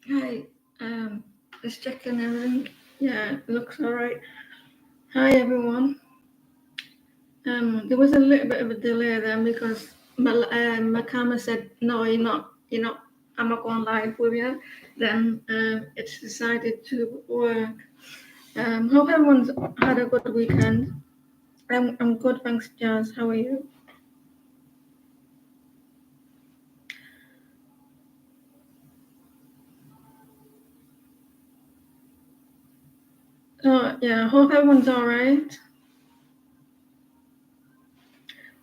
Hi, just checking everything. Yeah, it looks alright. Hi everyone. There was a little bit of a delay then because my camera said no, you're not. I'm not going live with you. Then it's decided to work. Hope everyone's had a good weekend. I'm good, thanks, Jazz. How are you? So yeah, hope everyone's alright.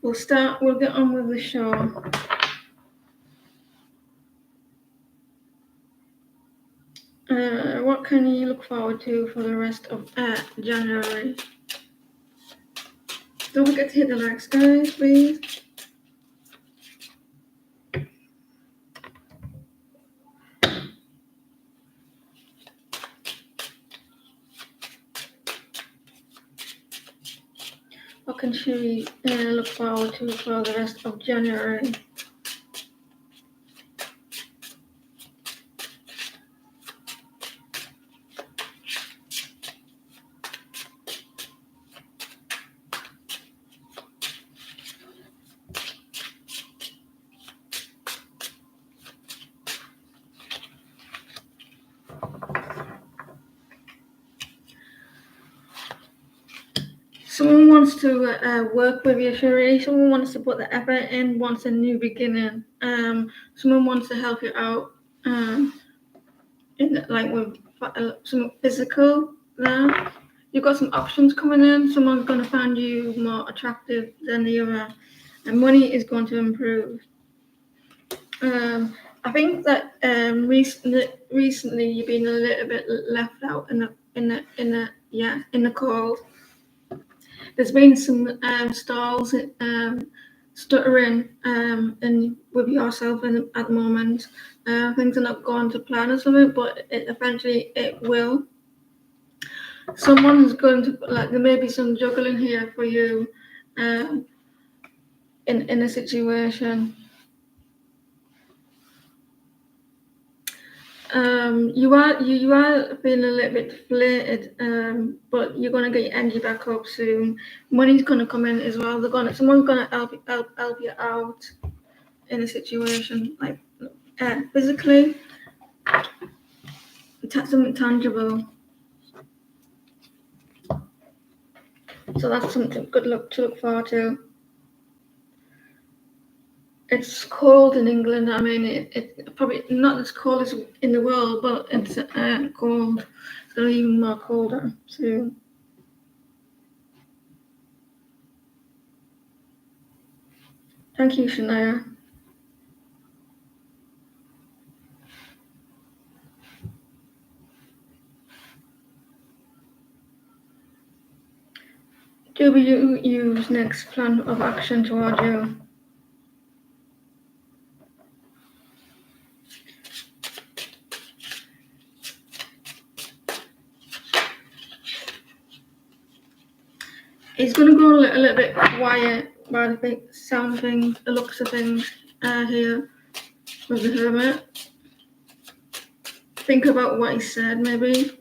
We'll get on with the show. What can you look forward to for the rest of January? Don't forget to hit the likes, guys, please. What can she look forward to for the rest of January? Someone wants to work with you, Sheree. Someone wants to put the effort in, wants a new beginning. Someone wants to help you out, like with some physical there. You've got some options coming in. Someone's going to find you more attractive than the other, and money is going to improve. I think that recently you've been a little bit left out in the cold. There's been some stalls, stuttering, and with yourself at the moment. Things are not going to plan or something, but eventually it will. Someone's going to there may be some juggling here for you, um, in a situation. You are feeling a little bit deflated, but you're gonna get your energy back up soon. Money's gonna come in as well. Someone's gonna help you out in a situation like physically, something tangible. So that's something good luck to look forward to. It's cold in England. I mean, it probably not as cold as in the world, but it's cold. It's gonna be even more colder soon. Thank you, Shania. WU's next plan of action toward you. He's going to go a little bit quiet by the sound of things, the looks of things here with the hermit. Think about what he said, maybe.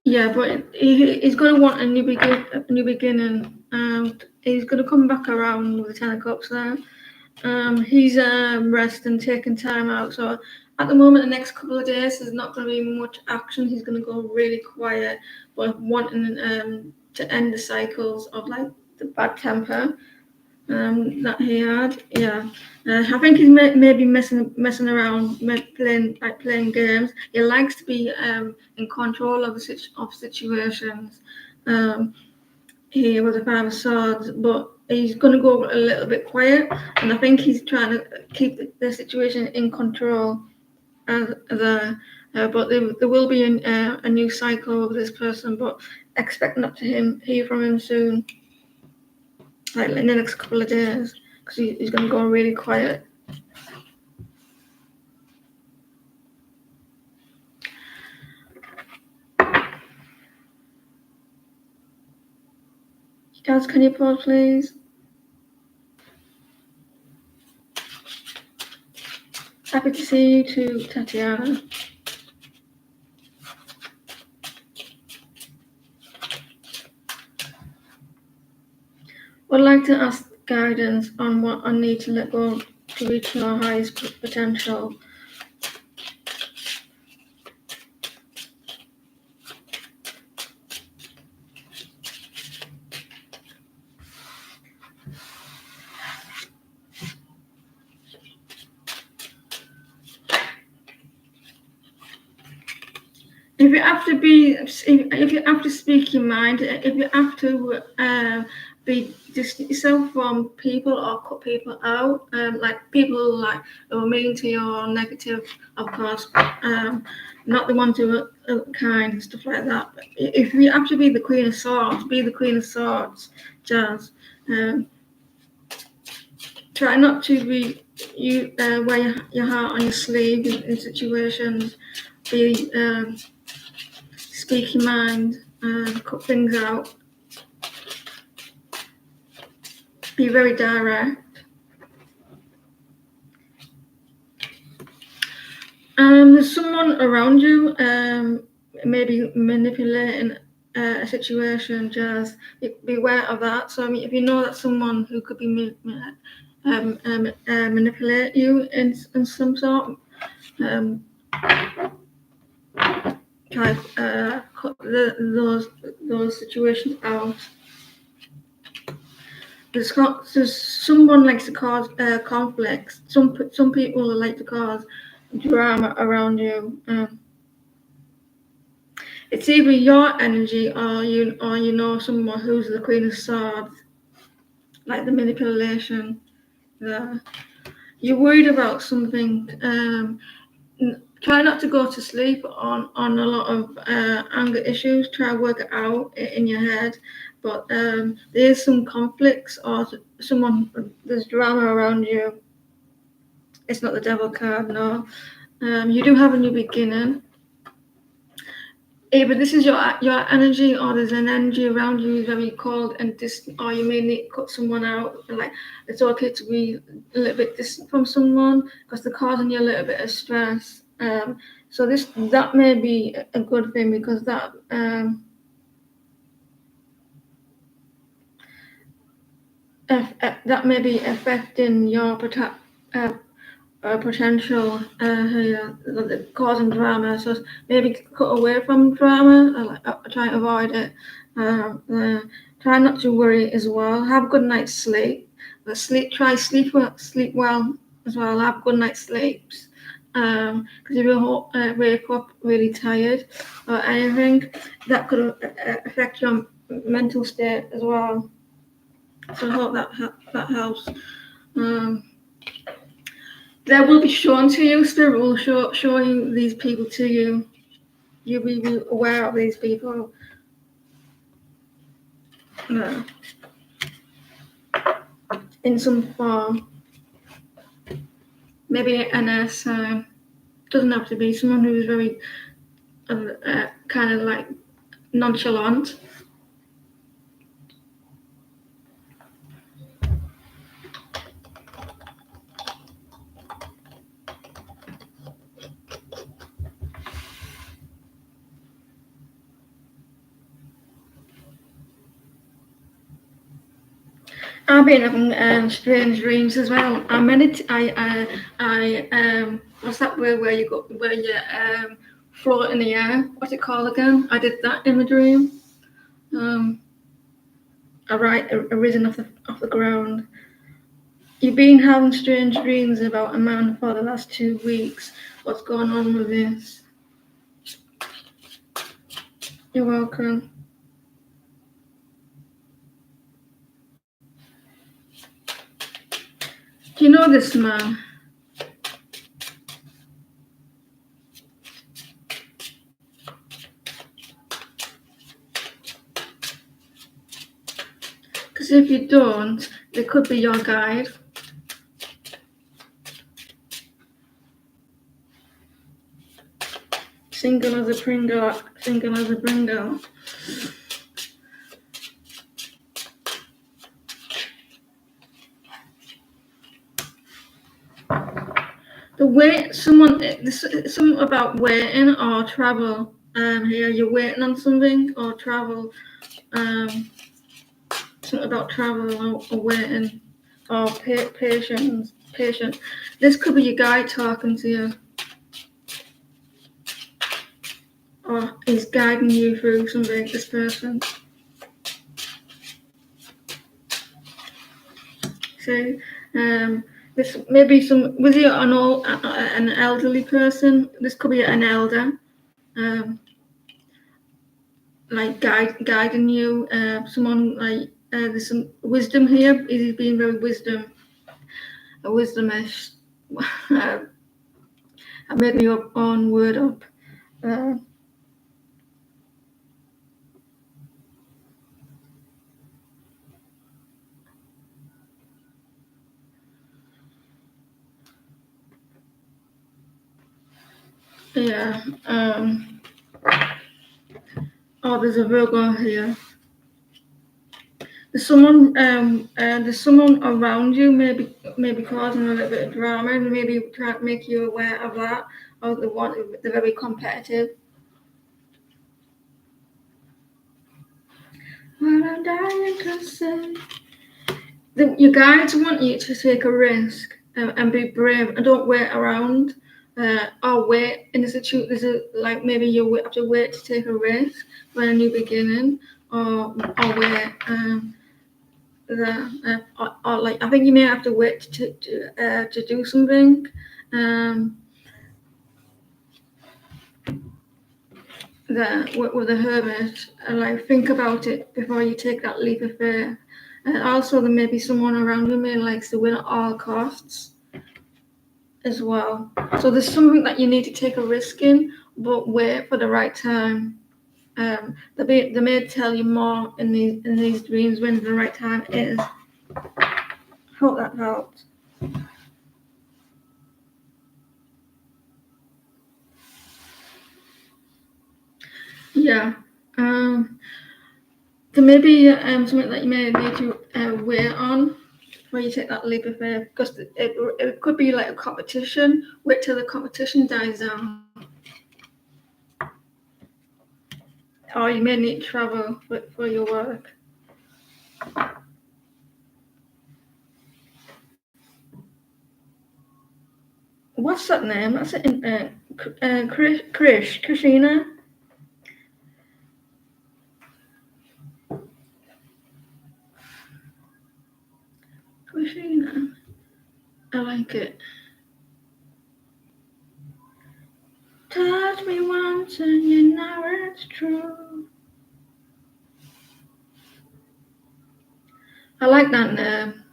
Yeah, but he's going to want a new beginning. He's going to come back around with the Ten of Cups there. He's resting, taking time out. So at the moment, the next couple of days, there's not going to be much action. He's going to go really quiet, but wanting to end the cycles of like the bad temper that he had. Yeah, I think he's maybe messing around, playing games. He likes to be in control of situations. Here with the Five of Swords, but he's going to go a little bit quiet, and I think he's trying to keep the situation in control. But there will be a new cycle of this person, but expect not to hear from him soon, like in the next couple of days, because he's going to go really quiet. Guys, can you pause, please? Happy to see you too, Tatiana. Would like to ask guidance on what I need to let go to reach our highest potential. If you have to speak your mind, if you have to be distant yourself from people or cut people out, like people like who are mean to you or negative, of course, not the ones who are kind, stuff like that. But if you have to be the Queen of Swords, be the Queen of Swords, Jazz. Try not to be wear your heart on your sleeve in situations. Be speak your mind, cut things out, be very direct. There's someone around you, maybe manipulating a situation. Just be aware of that. So, I mean, if you know that someone who could be manipulate you in some sort, try cut those situations out. There's someone likes to cause conflicts. Some people like to cause drama around you. It's either your energy or you know someone who's the Queen of Swords, like the manipulation. You're worried about something. Try not to go to sleep on a lot of anger issues. Try to work it out in your head. But there's some conflicts or there's drama around you. It's not the devil card, no. You do have a new beginning. Either this is your energy, or there's an energy around you very cold and distant, or you may need to cut someone out. Like, it's okay to be a little bit distant from someone because they're causing you a little bit of stress. So that may be a good thing because that may be affecting your potential causing drama. So maybe cut away from drama. Try to avoid it. Try not to worry as well. Have a good night's sleep. Try sleep well as well. Have good night's sleeps. Because if you wake up really tired or anything, that could affect your mental state as well. So I hope that helps. They will be shown to you. Spirit will showing these people to you. You'll be aware of these people. In some form. Maybe an air sign. Doesn't have to be someone who's very kind of like nonchalant. I've been having strange dreams as well. What's that word where you float in the air? What's it called again? I did that in my dream. Risen off the ground. You've been having strange dreams about a man for the last 2 weeks. What's going on with this? You're welcome. Do you know this man? Because if you don't, they could be your guide. Single as a Pringle, single as a Pringle. The wait, someone, something about waiting or travel. Here you're waiting on something or travel. Something about travel or waiting or patience. Patient. This could be your guide talking to you, or he's guiding you through something. This person. So, this maybe some. Was he an elderly person? This could be an elder. Like guiding you, someone like there's some wisdom here. He's being very wisdomish. I made my own word up. Yeah. Oh, there's a Virgo here. There's someone around you, maybe causing a little bit of drama, and maybe trying to make you aware of that, or they're very competitive. What I'm dying to say. Your guides want you to take a risk and be brave, and don't wait around or wait in a situation. Like maybe you have to wait to take a risk for a new beginning, or wait. Or like I think you may have to wait to do something. With the hermit, like think about it before you take that leap of faith. And also, there may be someone around you who likes to win at all costs as well. So there's something that you need to take a risk in, but wait for the right time. They may tell you more in these dreams when the right time is. Hope that helps. Yeah. There may be something that you may need to wait on before you take that leap of faith, because it could be like a competition. Wait till the competition dies down. Or you may need to travel for your work. What's that name? That's it. Krishna. Krishna. I like it. Touch me once and you know it's true. I like that name.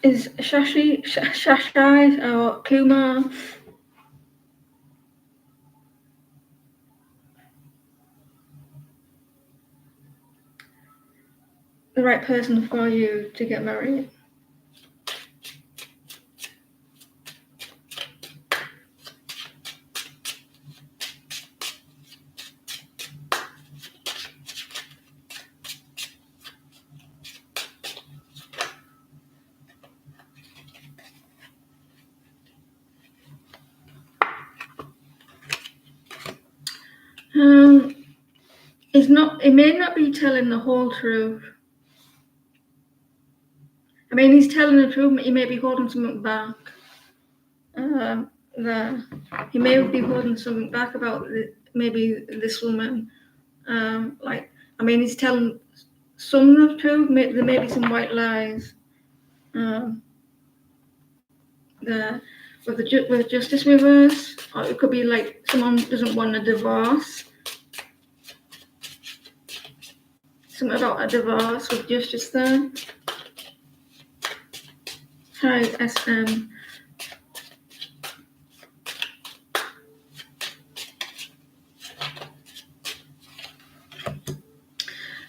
Is Shashai or Kumar? The right person for you to get married? It's not. It may not be telling the whole truth. I mean, he's telling the truth, but he may be holding something back. He may be holding something back about maybe this woman. I mean, he's telling some of the truth. There may be some white lies. With justice reverse, or it could be like someone doesn't want a divorce. Something about a divorce with justice there. Hi, SM.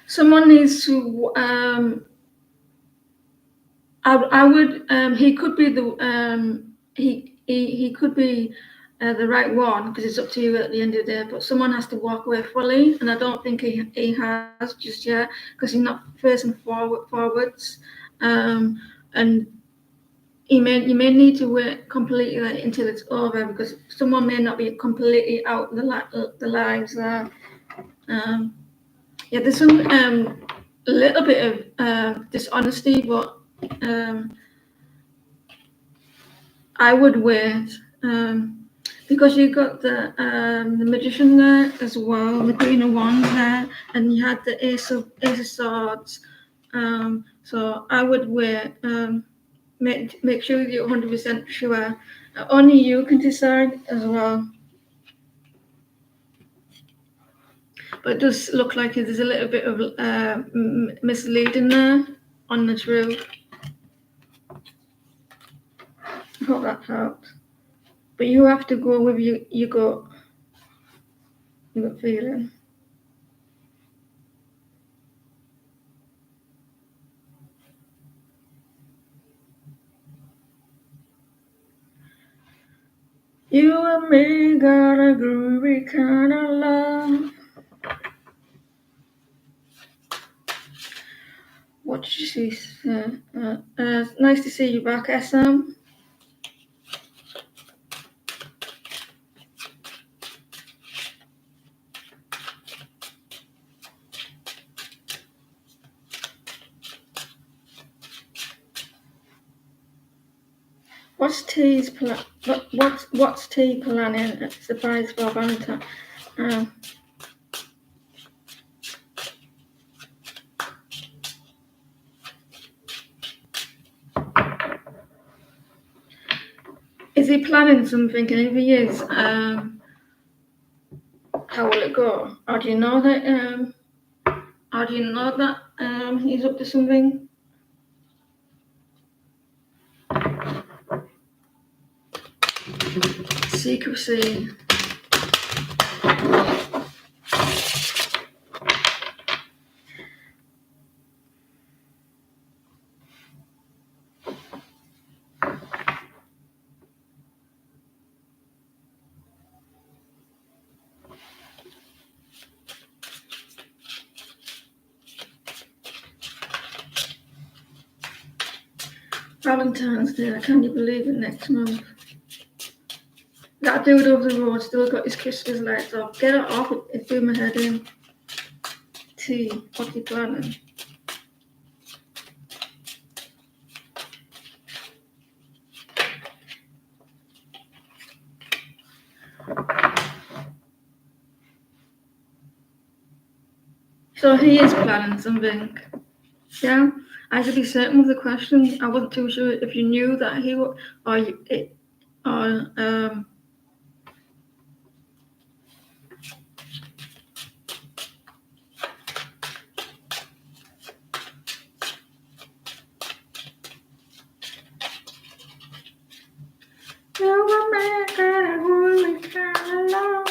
Someone needs to. I would. He could be the. He could be the right one, because it's up to you at the end of the day. But someone has to walk away fully, and I don't think he has just yet, because he's not facing forwards, and you may need to wait completely until it's over, because someone may not be completely out the lives there. Yeah, there's some a little bit of dishonesty, but I would wait. Because you got the magician there as well, the Queen of Wands there, and you had the Ace of Swords. So I would wait. Make sure you're 100% sure. Only you can decide as well. But it does look like there's a little bit of misleading there on the truth. I hope that helps. But you have to go with your gut feeling. You and me got a groovy kind of love. What did you see? Nice to see you back, SM. What's T's plan? What's T planning at surprise for Valentine? Is he planning something? And if he is, how will it go? How do you know that? How do you know that he's up to something? Secrecy. Valentine's Day, can you believe it, next month? That dude over the road still got his Christmas lights off. Get it off, it's doing my head in. T, what are you planning? So he is planning something. Yeah, I should be certain with the question. I wasn't too sure if you knew that he would, you were making a really kind of love.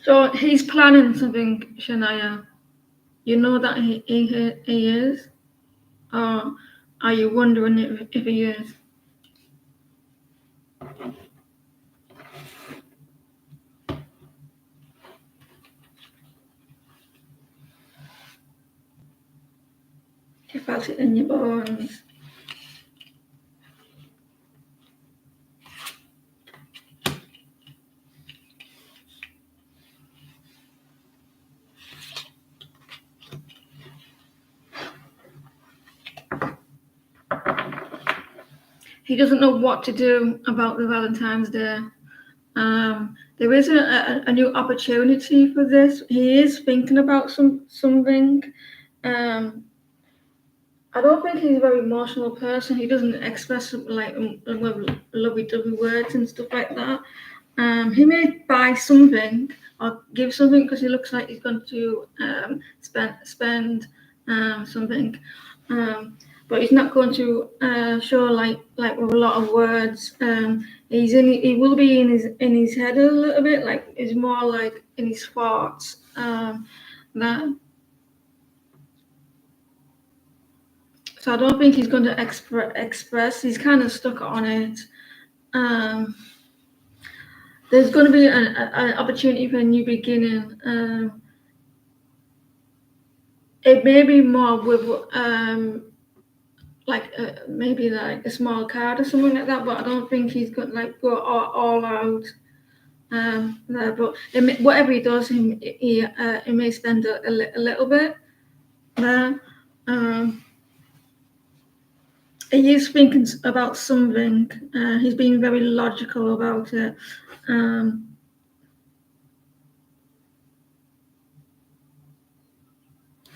So he's planning something, Shania. You know that he is? Or are you wondering if he is? You felt it in your bones. He doesn't know what to do about the Valentine's Day. There is a new opportunity for this. He is thinking about something. I don't think he's a very emotional person. He doesn't express like lovey-dovey words and stuff like that. He may buy something or give something because he looks like he's going to spend something, but he's not going to show like with a lot of words. He will be in his head a little bit, like it's more like in his thoughts. That So I don't think he's going to express. He's kind of stuck on it. There's going to be an opportunity for a new beginning. It may be more with maybe like a small card or something like that, but I don't think he's going to like go all out there. But whatever he does, he may spend a little bit there. He is thinking about something. He's being very logical about it.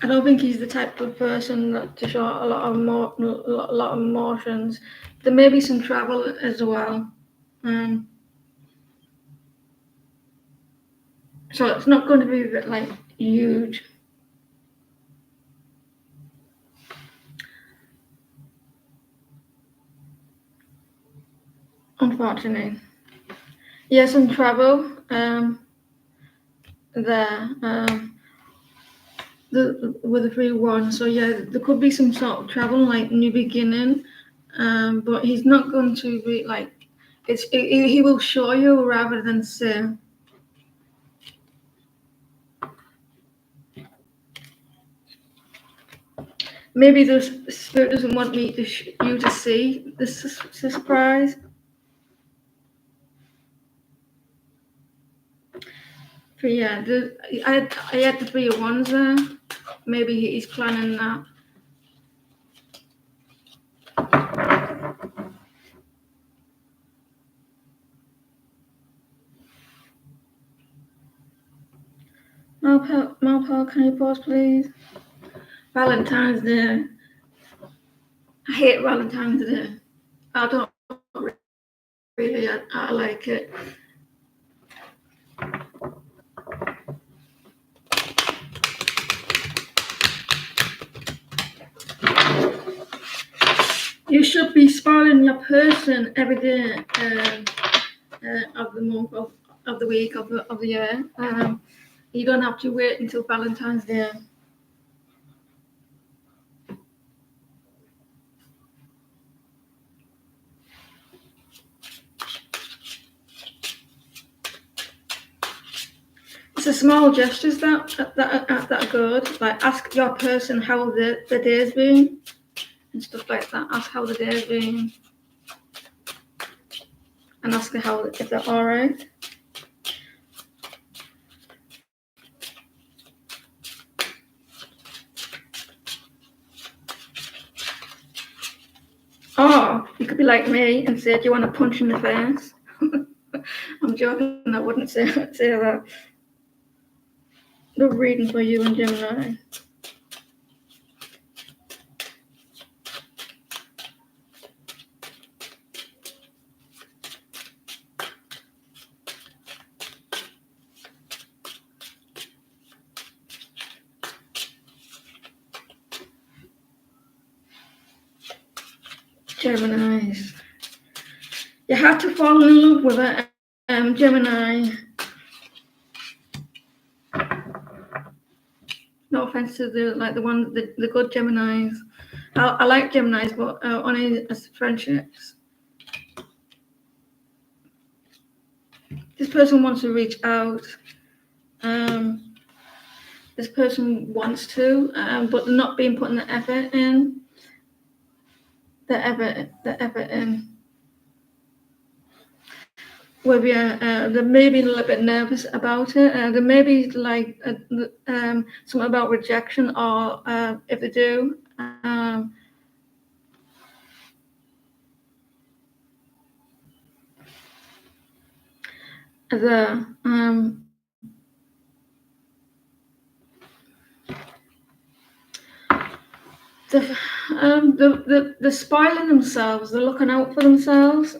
I don't think he's the type of person to show a lot of emotions. There may be some travel as well. So it's not going to be like huge. Unfortunately. Yeah, some travel there. With the 3-1. So yeah, there could be some sort of travel, like new beginning. But he's not going to be like he will show you rather than say. Maybe the spirit doesn't want me you to see the surprise. But yeah, I had the 3-1s there. Maybe he's planning that. Malpal, can you pause, please? Valentine's Day. I hate Valentine's Day. I don't really. I like it. You should be spoiling your person every day of the month, of the week, of the year. You don't have to wait until Valentine's Day. It's the small gestures that are good. Like ask your person how the day's been and stuff like that. Ask how the day's been and ask her if they're all right. Or you could be like me and say, "Do you want a punch in the face?" I'm joking. I wouldn't say that. The reading for you and Gemini. Geminis. You have to fall in love with a Gemini. No offense to the good Geminis. I like Geminis, but only as friendships. This person wants to reach out. This person wants to, but not being putting the effort in. The effort in. Where they may be a little bit nervous about it. There may be like something about rejection, or if they do, the they're spoiling themselves. They're looking out for themselves.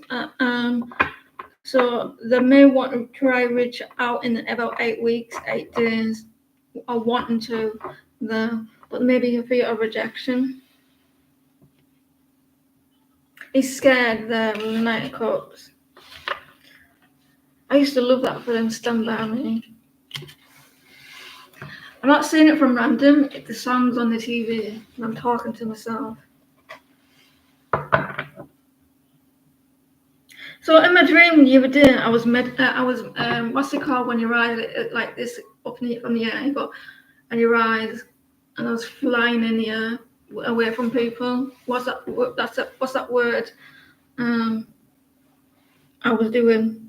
So they may want to try reach out in about 8 weeks, 8 days, or wanting to, but maybe a fear of rejection. He's scared there with the Knight of Cups. I used to love that film, Stand By Me. I'm not saying it from random, the song's on the TV, and I'm talking to myself. So in my dream the other day, I was what's it called when you rise like this up from the air, and you rise, and I was flying in the air away from people. What's that word? I was doing.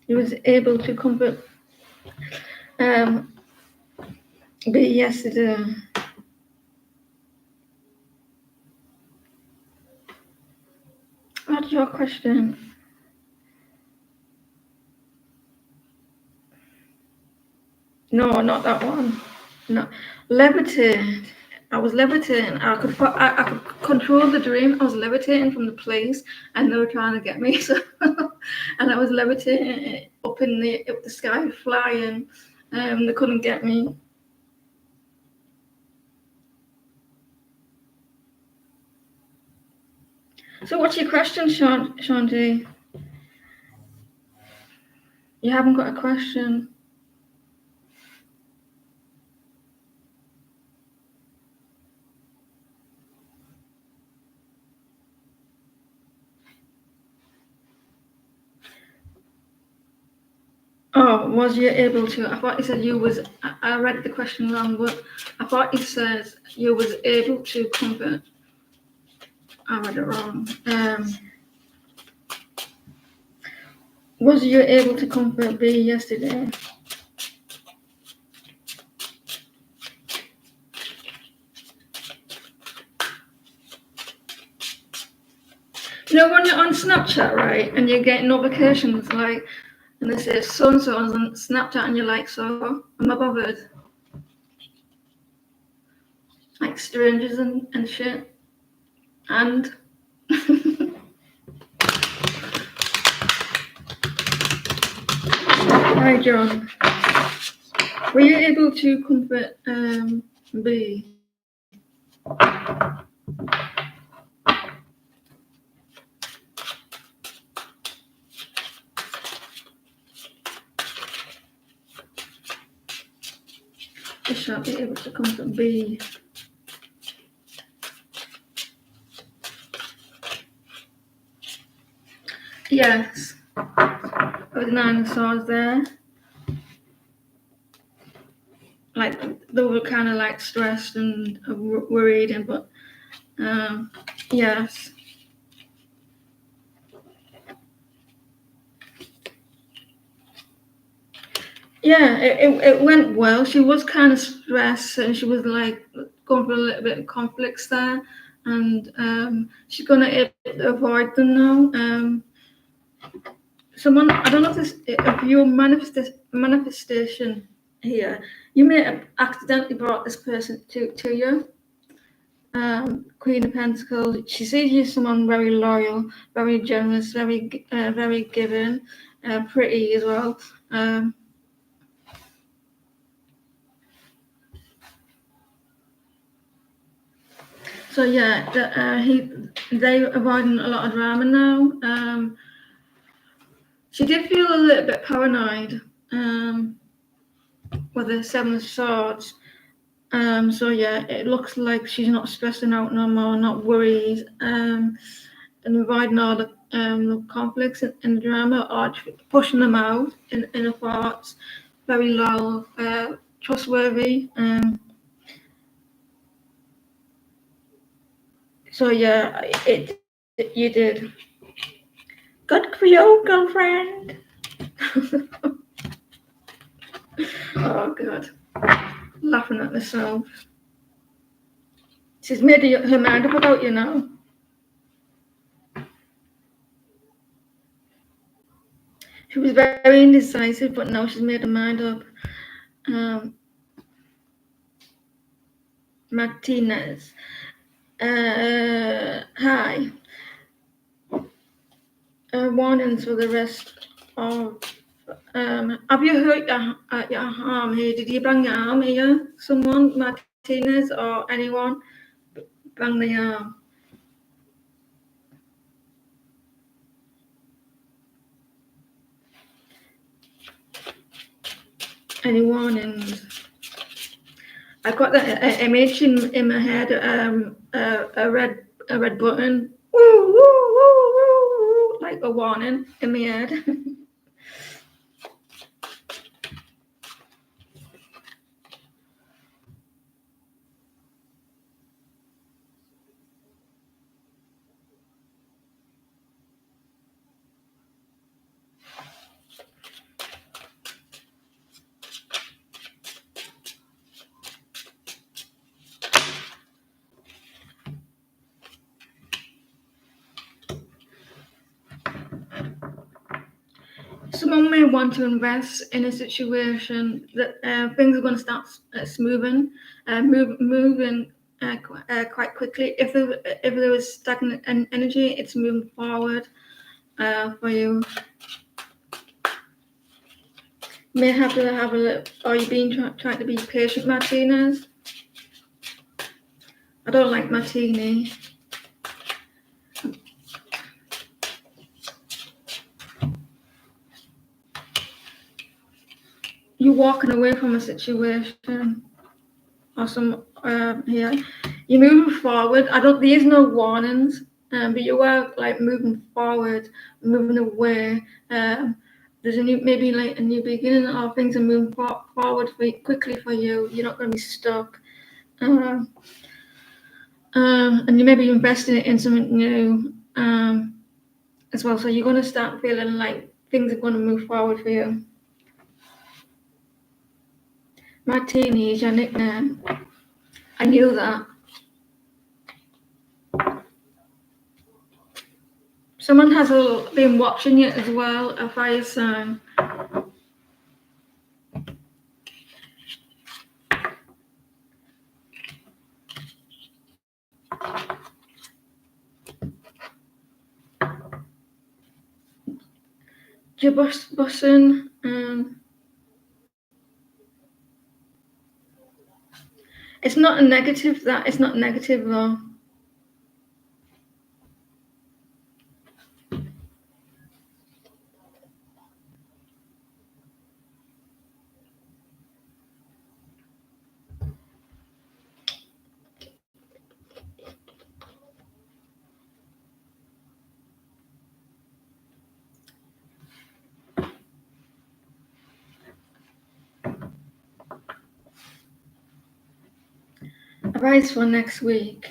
He was able to comfort be yesterday. What's your question? No, not that one. No, levitate. I was levitating. I could control the dream. I was levitating from the place, and they were trying to get me. So, and I was levitating up the sky, flying. They couldn't get me. So, what's your question, Shanti? You haven't got a question. Oh, was you able to? I thought you said you was. I read the question wrong, but I thought you said you was able to comfort. I read it wrong. Was you able to comfort B yesterday? You know when you're on Snapchat, right, and you're getting notifications like, and they say so and so on Snapchat, and you're like, so am I bothered? Like strangers and shit. And hi, John. Were you able to comfort B? I shall be able to comfort B. Yes. With 9 of Swords there. Like they were kind of like stressed and worried, but yes. Yeah, it went well. She was kind of stressed, and she was like going through a little bit of conflicts there, and she's gonna avoid them now. Someone, I don't know if your manifestation here, you may have accidentally brought this person to you. Queen of Pentacles. She sees you as someone very loyal, very generous, very giving, pretty as well. So yeah, they're avoiding a lot of drama now. She did feel a little bit paranoid with the 7 of Swords. So yeah, it looks like she's not stressing out no more, not worried, and avoiding all the conflicts and the drama, or pushing them out in her thoughts. Very low, trustworthy. So yeah, you did. Good for you, girlfriend. Oh god, laughing at myself. She's made her mind up about you now. She was very indecisive, but now she's made her mind up. Martinez. Hi. Warnings for the rest of. Have you hurt your arm here? Did you bang your arm here? Someone, Martinez? Martinez or anyone, bang the arm. Any warnings? I've got that image in my head. A red button, woo, woo, woo, woo, woo, like a warning in my head. Someone may want to invest in a situation that things are going to start moving quite quickly. If there was stagnant energy, it's moving forward for you. May have to have a look. Are you being trying to be patient, Martinez? I don't like Martini. You're walking away from a situation or some here. You're moving forward. There is no warnings, but you are like moving forward, moving away. There's maybe like a new beginning, or things are moving forward quickly for you. You're not going to be stuck. And you may be investing in something new as well. So you're going to start feeling like things are going to move forward for you. Martini is your nickname. I knew that. Someone has been watching you as well, a fire sign. Your busing. It's not a negative. It's not negative though. Advice for next week.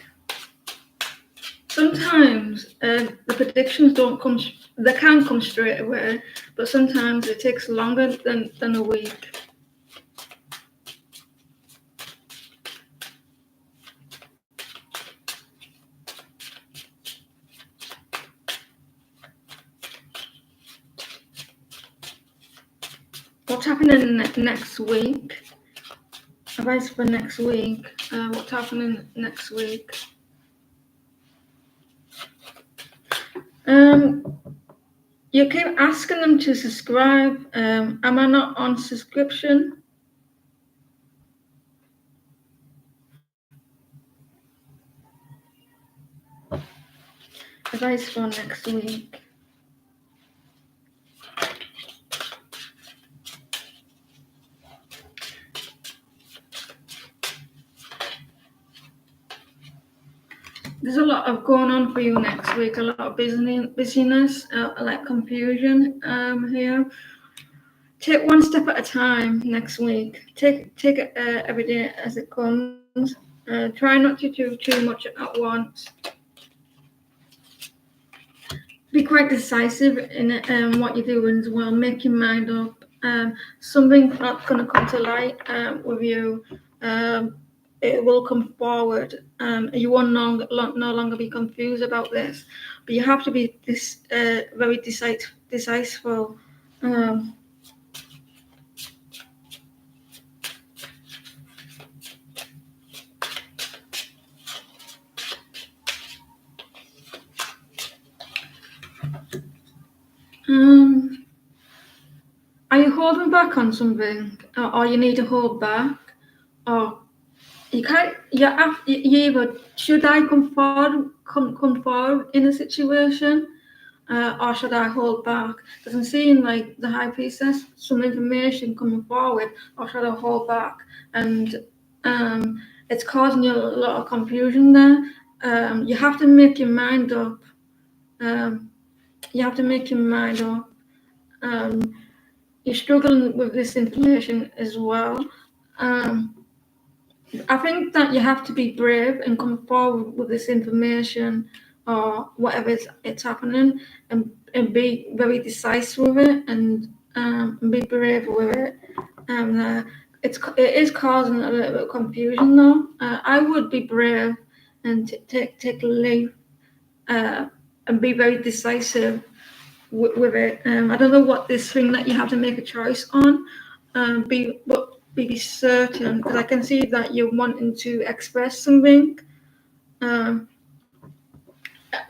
Sometimes the predictions don't come. They can come straight away, but sometimes it takes longer than a week. What's happening next week? Advice for next week. What's happening next week? You keep asking them to subscribe. Am I not on subscription? Advice for next week. There's a lot of going on for you next week. A lot of busyness, like confusion here. Take one step at a time next week. Take it every day as it comes. Try not to do too much at once. Be quite decisive in what you're doing as well. Make your mind up. Something's not going to come to light with you. It will come forward. You will no longer be confused about this, but you have to be very decisive. Are you holding back on something, or you need to hold back, or you can't. You either should I come forward in a situation, or should I hold back? Because I'm seeing like the high priestess, some information coming forward, or should I hold back? And it's causing you a lot of confusion there. You have to make your mind up. Um, you have to make your mind up. Um, you're struggling with this information as well. Um, I think that you have to be brave and come forward with this information or whatever it's happening, and be very decisive with it, and be brave with it. It is causing a little bit of confusion though. I would be brave and take a leap, and be very decisive with it. I don't know what this thing that you have to make a choice on. Be certain, because I can see that you're wanting to express something, um,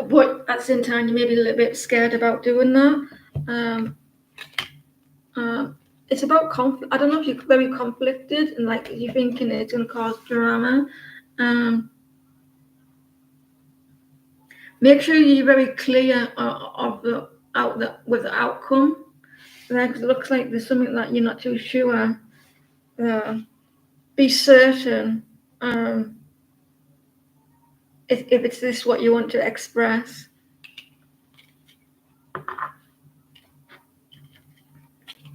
but at the same time you may be a little bit scared about doing that. Um, it's about conflict. I don't know if you're very conflicted and like you're thinking it's going to cause drama. Um, make sure you're very clear with the outcome. Like it looks like there's something that you're not too sure. Be certain, if it's this what you want to express.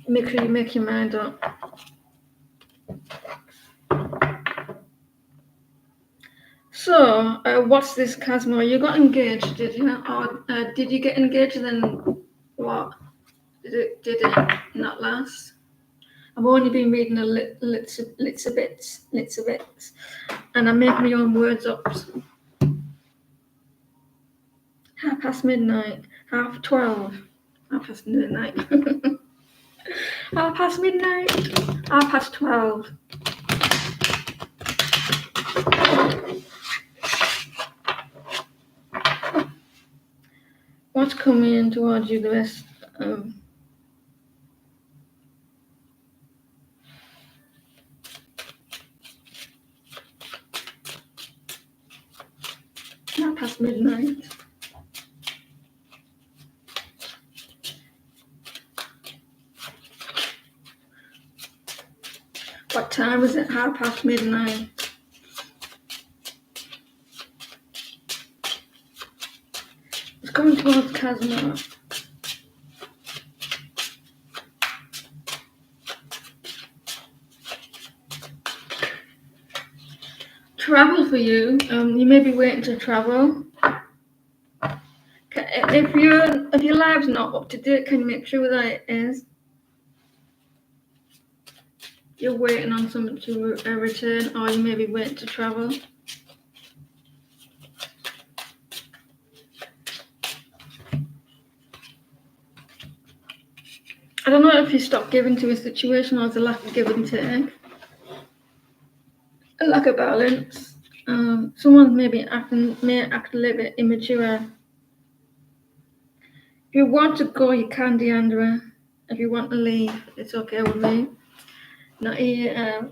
Make sure you make your mind up. So, what's this, Casmo? You got engaged, did you? Or did you get engaged and then what? Did it not last? I've only been reading a little bits, and I'm making my own words up. midnight, 12:30, midnight, midnight, 12:30. What's coming towards you the rest of midnight? What time is it? midnight. It's coming towards Casimir. Travel for you. You may be waiting to travel. If your live's not up to date, can you make sure that it is? You're waiting on someone to return, or you may be waiting to travel. I don't know if you stopped giving to a situation or it's a lack of give and take. A lack of balance. Someone may act a little bit immature. If you want to go, you can, Deandra. If you want to leave, it's okay with me. Not here.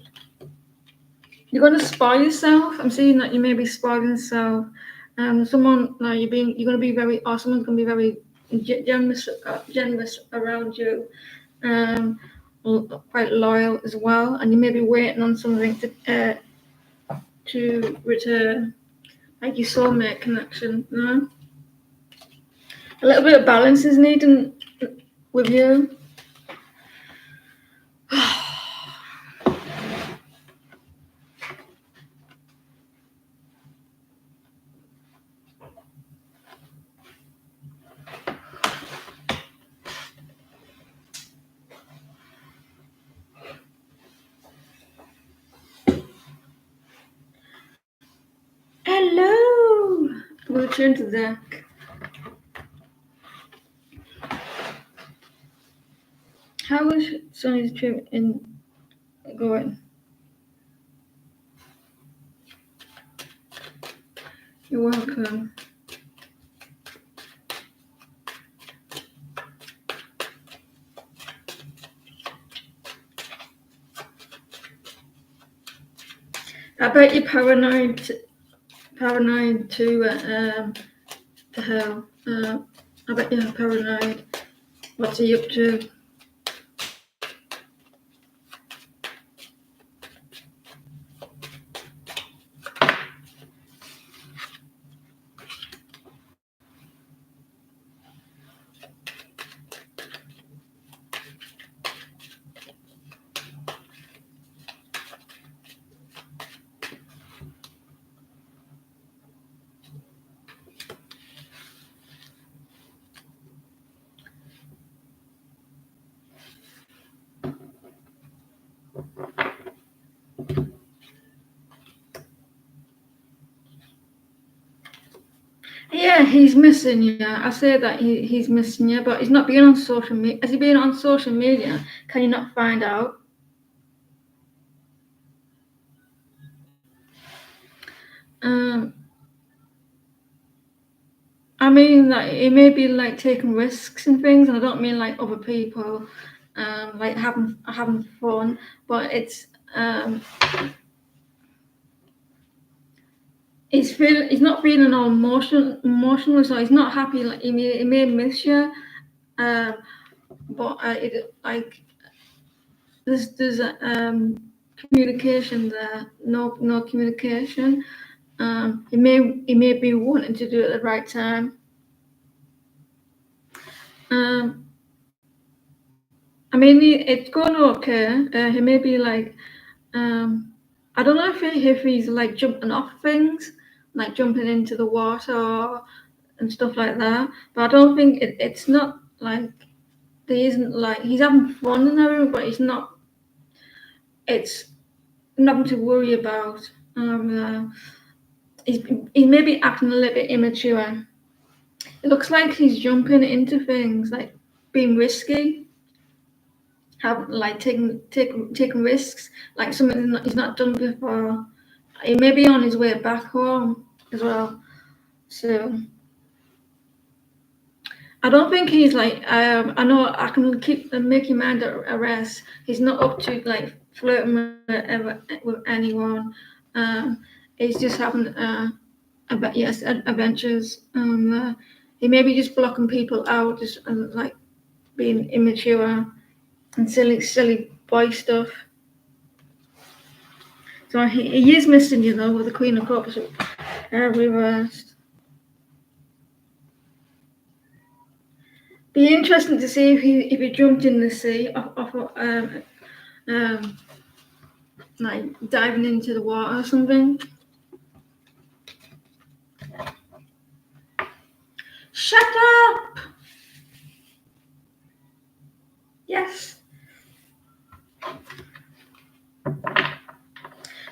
You're going to spoil yourself. I'm seeing that you may be spoiling yourself. Someone, no, you're going to be very, or someone's going to be very generous around you. Quite loyal as well, and you may be waiting on something to return, like your soulmate connection. No? A little bit of balance is needed with you. Hello. We'll turn to Zach. How was Sonny's trip going? You're welcome. I bet you're paranoid to hell. I bet you're paranoid. What's he up to? Yeah, he's missing you. I say that he's missing you, but he's not being on social media. Has he been on social media? Can you not find out? I mean, like, it may be like taking risks and things, and I don't mean like other people, like having fun, but it's he's not feeling all emotional, so he's not happy. Like he may miss you, but it like there's communication there, no communication. He may be wanting to do it at the right time. I mean, it's going okay. He may be like, I don't know if he's like jumping off things, like jumping into the water and stuff like that. But I don't think it's not like there isn't like he's having fun and everything, but it's not. It's nothing to worry about. He may be acting a little bit immature. It looks like he's jumping into things, like being risky, taking risks, like something he's not done before. He may be on his way back home as well. So I don't think he's like. I know I can keep make him under arrest. He's not up to like flirting with anyone. He's just having adventures. He may be just blocking people out, just like being immature and silly boy stuff. So he is missing you though with the Queen of Cups reversed. Be interesting to see if he jumped in the sea off like diving into the water or something. Shut up! Yes.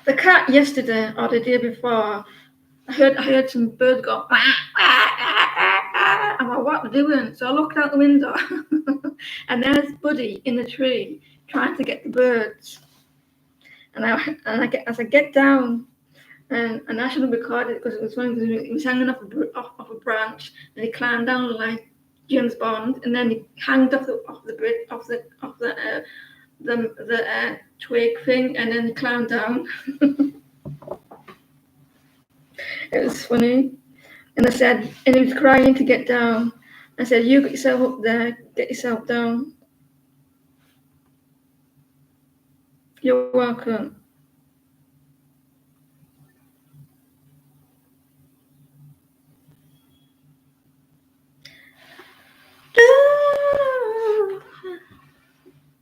The cat yesterday or the day before, I heard some birds go. I'm like, what are they doing? So I looked out the window, and there's Buddy in the tree trying to get the birds. And as I get down, and I shouldn't have recorded it because it was funny because he was hanging off a branch, and he climbed down like James Bond, and then he hanged off the bridge off the twig thing, and then he climbed down. It was funny, and I said, and he was crying to get down. I said, "You get yourself up there, get yourself down." You're welcome.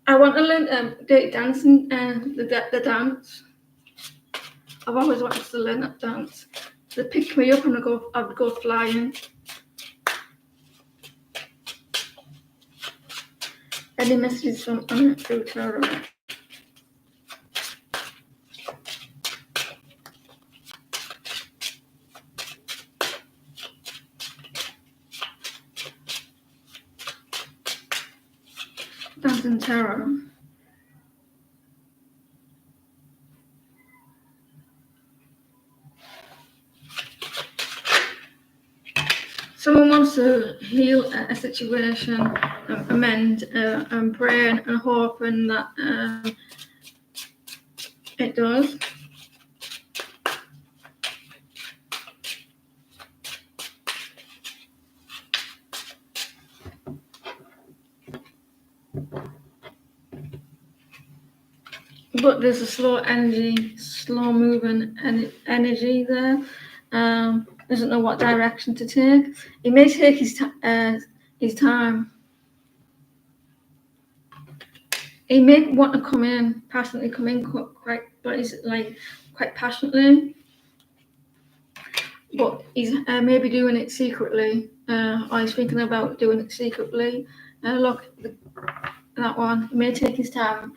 I want to learn dirty dancing, the dance. I've always wanted to learn that dance. They pick me up and I would go flying. Any messages from through Tara? Dancing Tara. Someone wants to heal a situation, amend, and pray and hope, and that it does. but there's a slow moving energy there. Doesn't know what direction to take. He may take his time. He may want to passionately come in but he's like quite passionately. But he's maybe doing it secretly. Or he's thinking about doing it secretly. Look, that one. He may take his time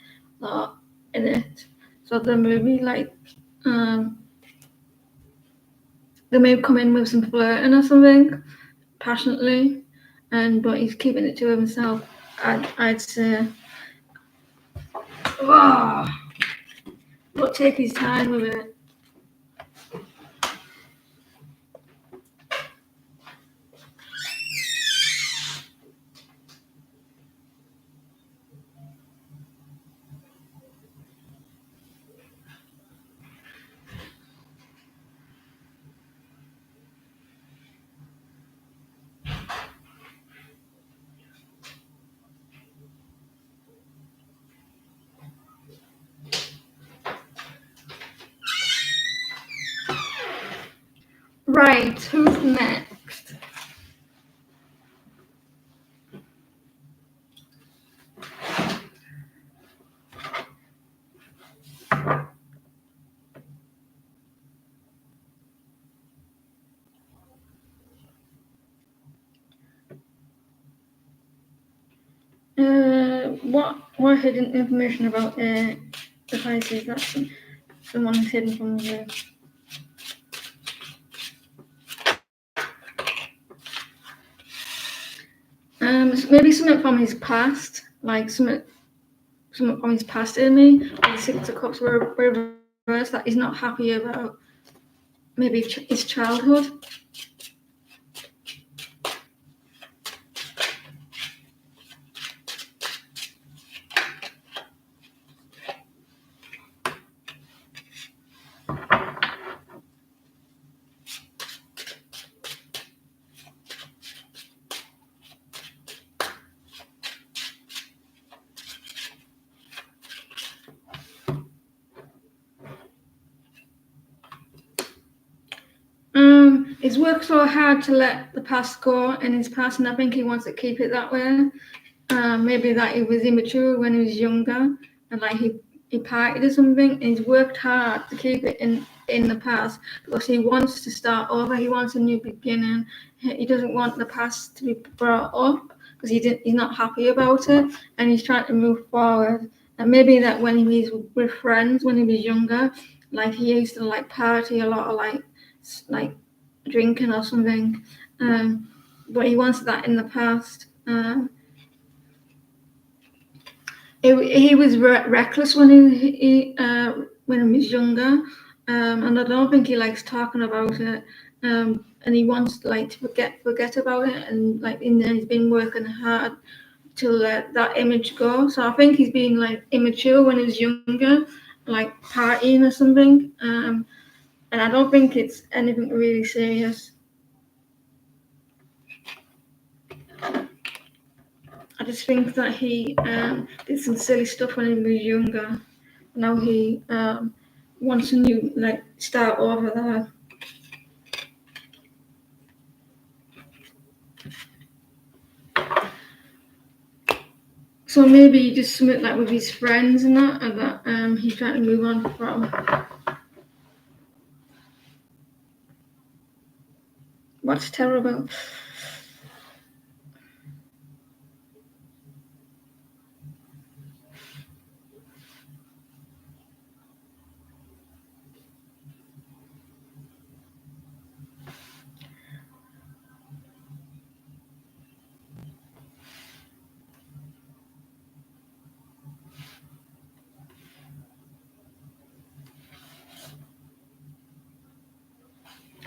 in it. So the movie, they may come in with some flirting or something, passionately, but he's keeping it to himself. I'd say. Oh, but take his time with it. Right, who's next? What hidden information about devices that someone's hidden from the maybe something from his past, like something from his past in me. The Six of Cups were reversed that he's not happy about. Maybe his childhood. He's worked so hard to let the past go in his past, and I think he wants to keep it that way. Maybe that he was immature when he was younger, and like he partied or something, and he's worked hard to keep it in the past because he wants to start over. He wants a new beginning. He doesn't want the past to be brought up because he's not happy about it, and he's trying to move forward. And maybe that when he was with friends when he was younger, like he used to like party a lot, or like drinking or something, but he wants that in the past. He was reckless when he was younger, and I don't think he likes talking about it. And he wants to forget about it, and he's been working hard to let that image go. So I think he's being like immature when he was younger, like partying or something. And I don't think it's anything really serious. I just think that he did some silly stuff when he was younger. Now he wants a new start over there. So maybe just something like with his friends and that he's trying to move on from. What's terrible?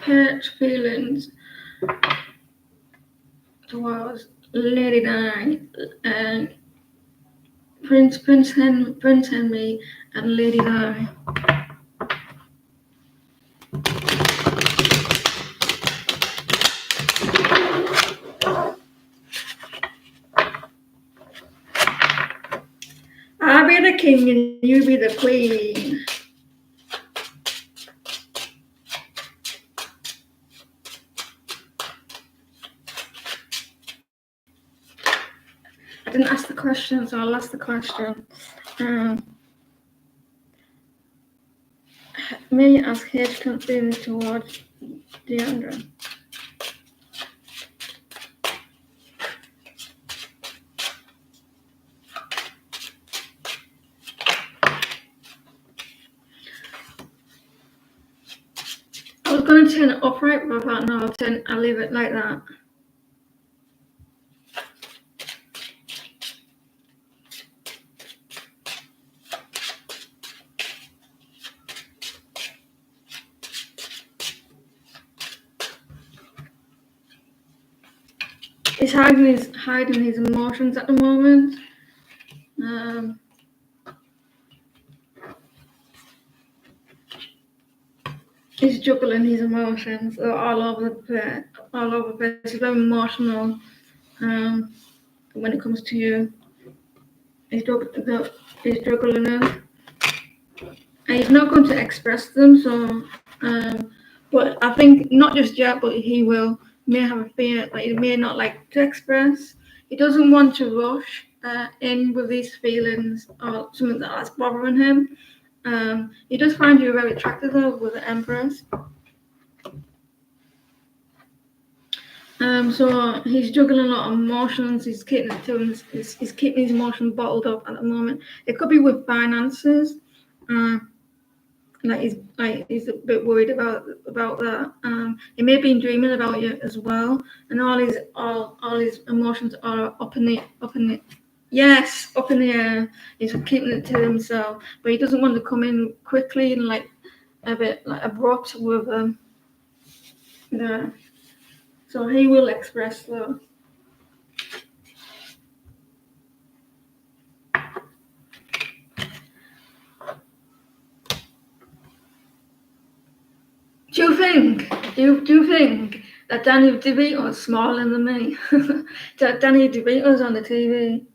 Hurt feelings towards Lady Di and Prince Henry and Lady Di. I better king and you be the queen. I didn't ask the question, so I'll ask the question. Me as H feelings towards Deandra. I was going to turn it upright, but I thought no, I'll leave it like that. He's hiding his emotions at the moment. He's juggling his emotions all over the place. He's very emotional. When it comes to you, he's juggling them. And he's not going to express them. So, but I think not just yet, but he may have a fear, like he may not like to express. He doesn't want to rush in with these feelings or something that's bothering him. He does find you very attractive though with the Empress. So he's juggling a lot of emotions. He's keeping his emotions bottled up at the moment. It could be with finances. He's a bit worried about that. He may be dreaming about you as well, and all his emotions are up in the air. He's keeping it to himself, but he doesn't want to come in quickly and like a bit like abrupt with so he will express though. Do you think that Danny DeVito is smaller than me? That Danny DeVito's on the TV.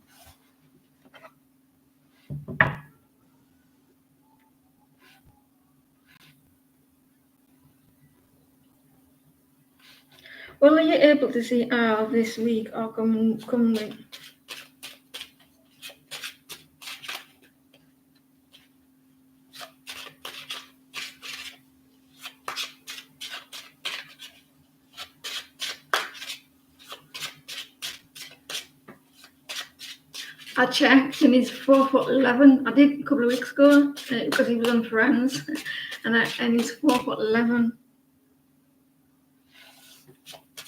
Well, are you able to see Al this week or come week? I checked and he's 4'11". I did a couple of weeks ago because he was on Friends, and he's 4'11".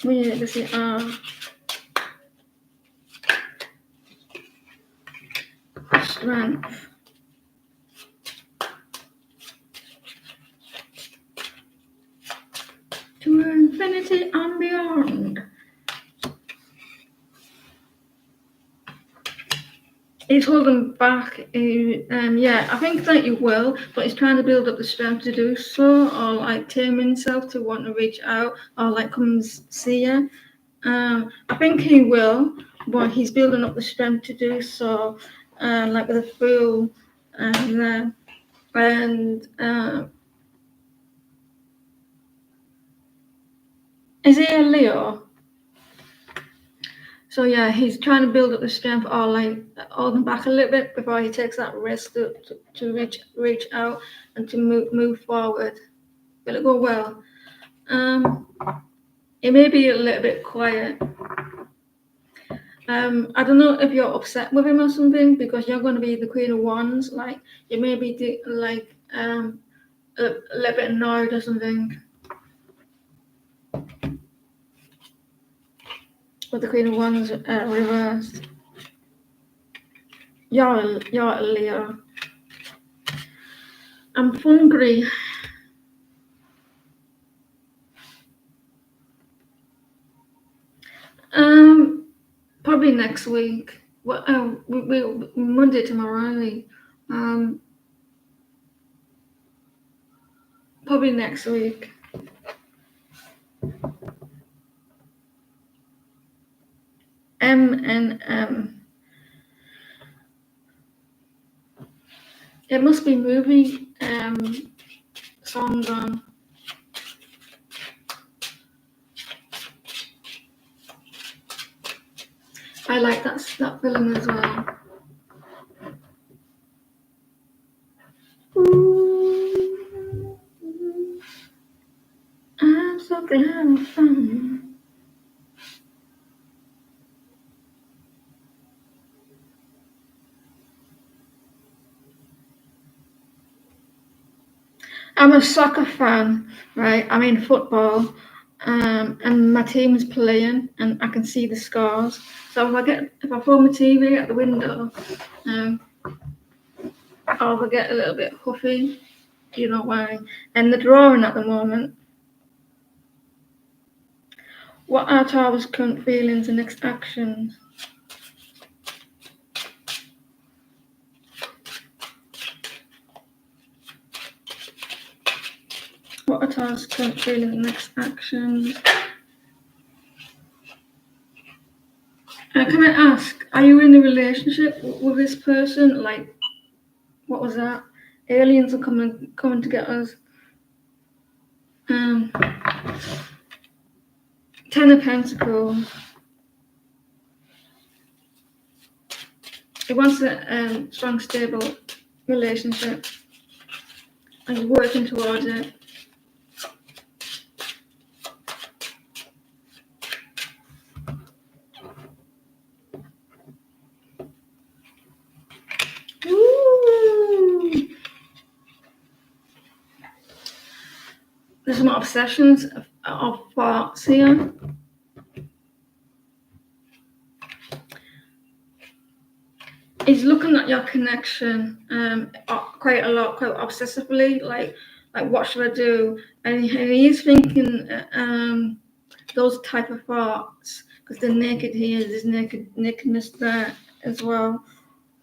We need to see strength. To infinity and beyond. He's holding back. I think that he will, but he's trying to build up the strength to do so, or like tame himself to want to reach out, or like come and see you. I think he will, but he's building up the strength to do so, like with a fool, and is he a Leo? So yeah, he's trying to build up the strength, or like hold him back a little bit before he takes that risk to reach out and to move forward. Will it go well? It may be a little bit quiet. I don't know if you're upset with him or something because you're going to be the Queen of Wands. Like you may be a little bit annoyed or something. With the Queen of Wands reversed. You're a Leo. I'm hungry. Probably next week. Well, we Monday tomorrow. Probably next week. M. It must be movie songs on. I like that villain as well. Ooh, I'm so glad I found you. I'm a soccer fan, right? I'm in football, and my team's playing, and I can see the scores. So if I throw my TV out the window, I'll get a little bit huffy, you know why? And they're drawing at the moment. What are Tara's current feelings and next actions? What are Tara's current feelings and next actions? Can I ask, are you in a relationship with this person? Like, what was that? Aliens are coming to get us. Ten of Pentacles. He wants a strong, stable relationship, and he's working towards it. Ooh. There's some obsessions of thoughts here. He's looking at your connection quite a lot, quite obsessively, like what should I do? And he is thinking those type of thoughts because they're naked here, there's nakedness there as well.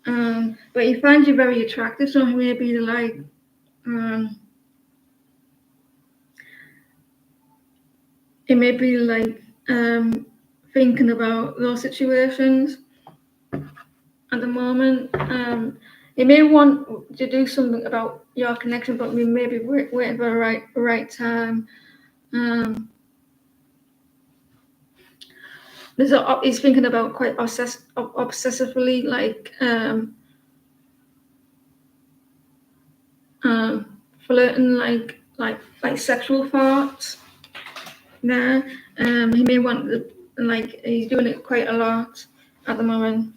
But he finds you very attractive, so he may be like thinking about those situations at the moment. He may want to do something about your connection, but we may be waiting for the right time. He's thinking about quite obsessively, like flirting, like sexual thoughts. There, he may want he's doing it quite a lot at the moment.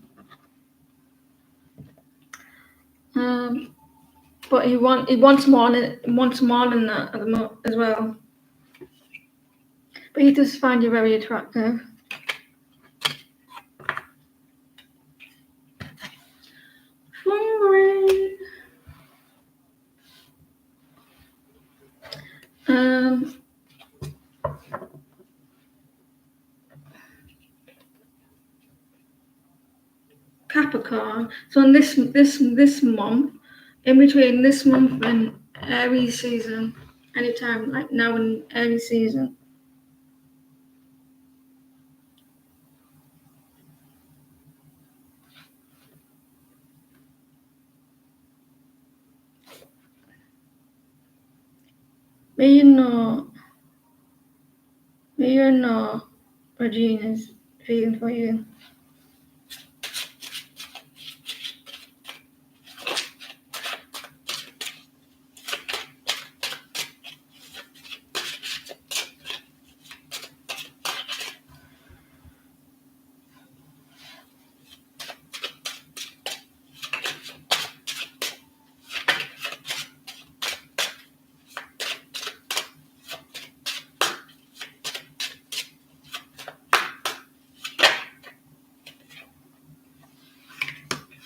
But he wants more than that at the moment as well. But he does find you very attractive. Capricorn. So in this month, in between this month and Aries season, anytime like now in Aries season. May you know Regina's feeling for you.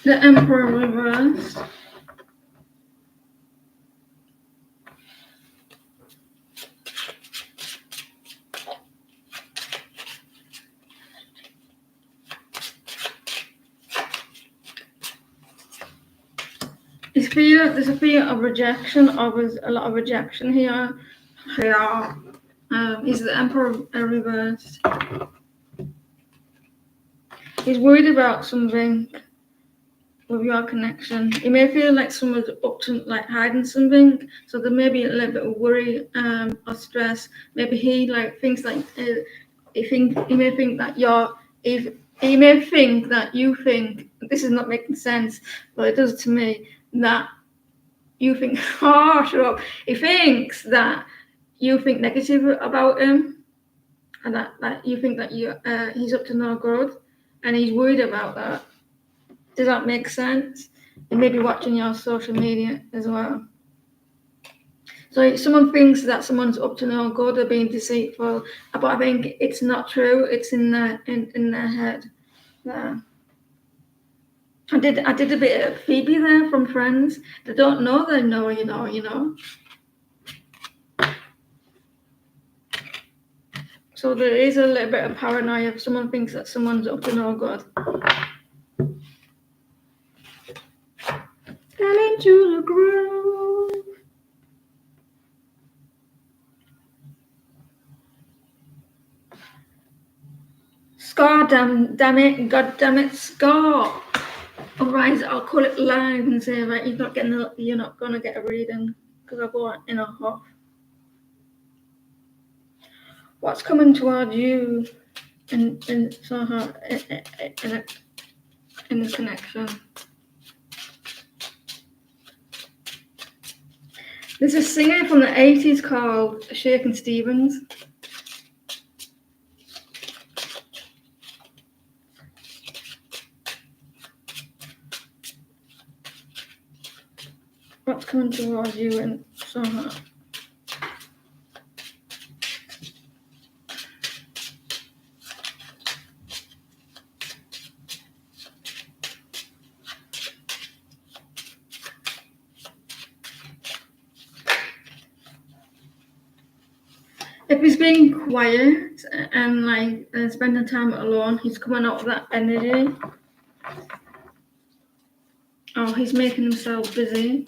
The Emperor reversed. There's a fear of rejection, or there's a lot of rejection here. Is the Emperor reversed? He's worried about something. with your connection. You may feel like someone's up to like hiding something, so there may be a little bit of worry or stress. Maybe he like thinks like he may think that he may think that you think this is not making sense, but it does to me that you think oh shut up. He thinks that you think negative about him, and that you think that he's up to no good, and he's worried about that. Does that make sense? And maybe watching your social media as well. So if someone thinks that someone's up to no good or being deceitful, but I think it's not true. It's in their head. There. I did a bit of Phoebe there from Friends. They don't know they know, you know. So there is a little bit of paranoia if someone thinks that someone's up to no good. Get into the groove. Scar, damn it, god damn it, Scar. Otherwise, I'll call it live and say that you're not gonna get a reading because I've got in a huff. What's coming toward you in somehow in this connection? There's a singer from the 80s called Shakin' Stevens. What's coming towards you in somehow? If he's being quiet and like spending time alone, he's coming out of that energy. Oh, he's making himself busy.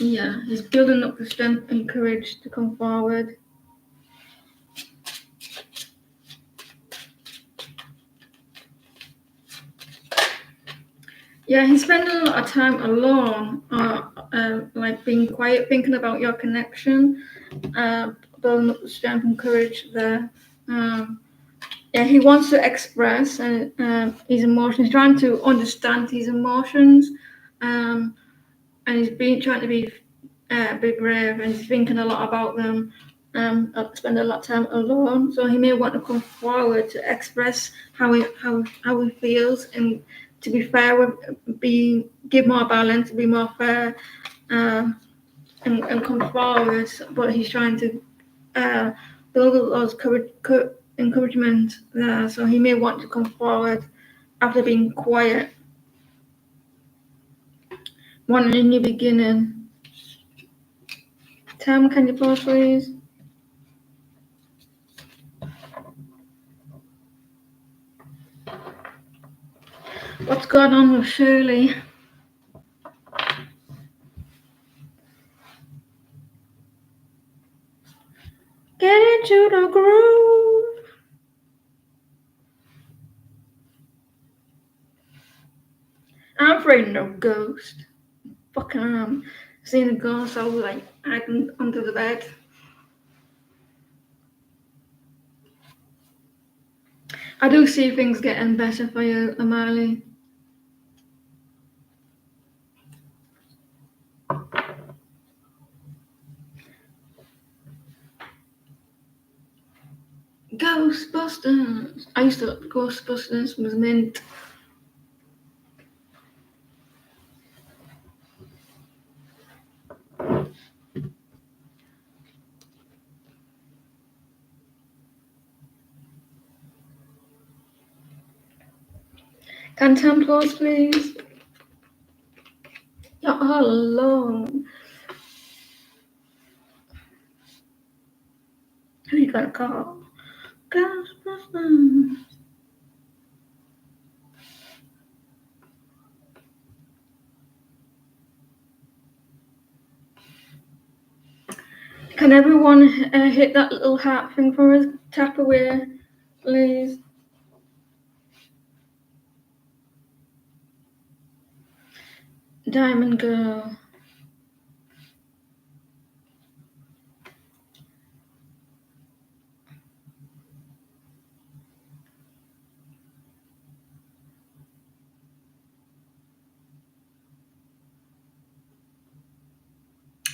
Yeah, he's building up the strength and courage to come forward. Yeah, he's spending a lot of time alone, like being quiet, thinking about your connection, building up the strength and courage there. Yeah, he wants to express his emotions, trying to understand his emotions, and he's trying to be brave, and he's thinking a lot about them. Spend a lot of time alone, so he may want to come forward to express how he feels, and to be fair give more balance, be more fair, and come forward. But he's trying to build up those encouragement there, so he may want to come forward after being quiet, wanting a new beginning. Tam, can you pause, please? What's going on with Shirley? Get into the groove. I'm afraid of no ghost. Fucking am. Seeing a ghost, I was like hiding under the bed. I do see things getting better for you, Amali. Ghostbusters. I used to look Ghostbusters was mint. Can Tam pause, please? You're all alone. Who you gonna call? Ghostbusters. Can everyone hit that little heart thing for us? Tap away, please. Diamond Girl.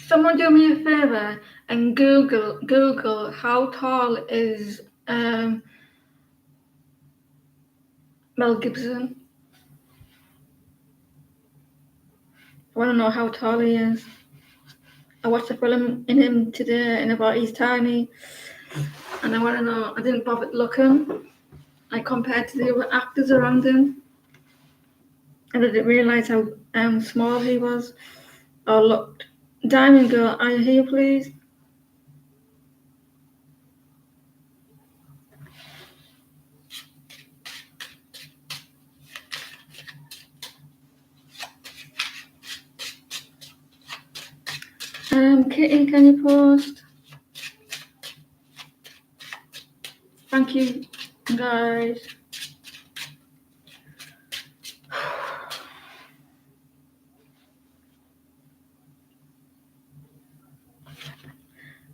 Someone do me a favor and Google how tall is Mel Gibson. I want to know how tall he is. I watched a film in him today and about he's tiny, and I want to know. I didn't bother looking, like compared to the other actors around him, and I didn't realize how small he was or looked. Diamond Girl, are you here, please? Kitty, can you post? Thank you, guys.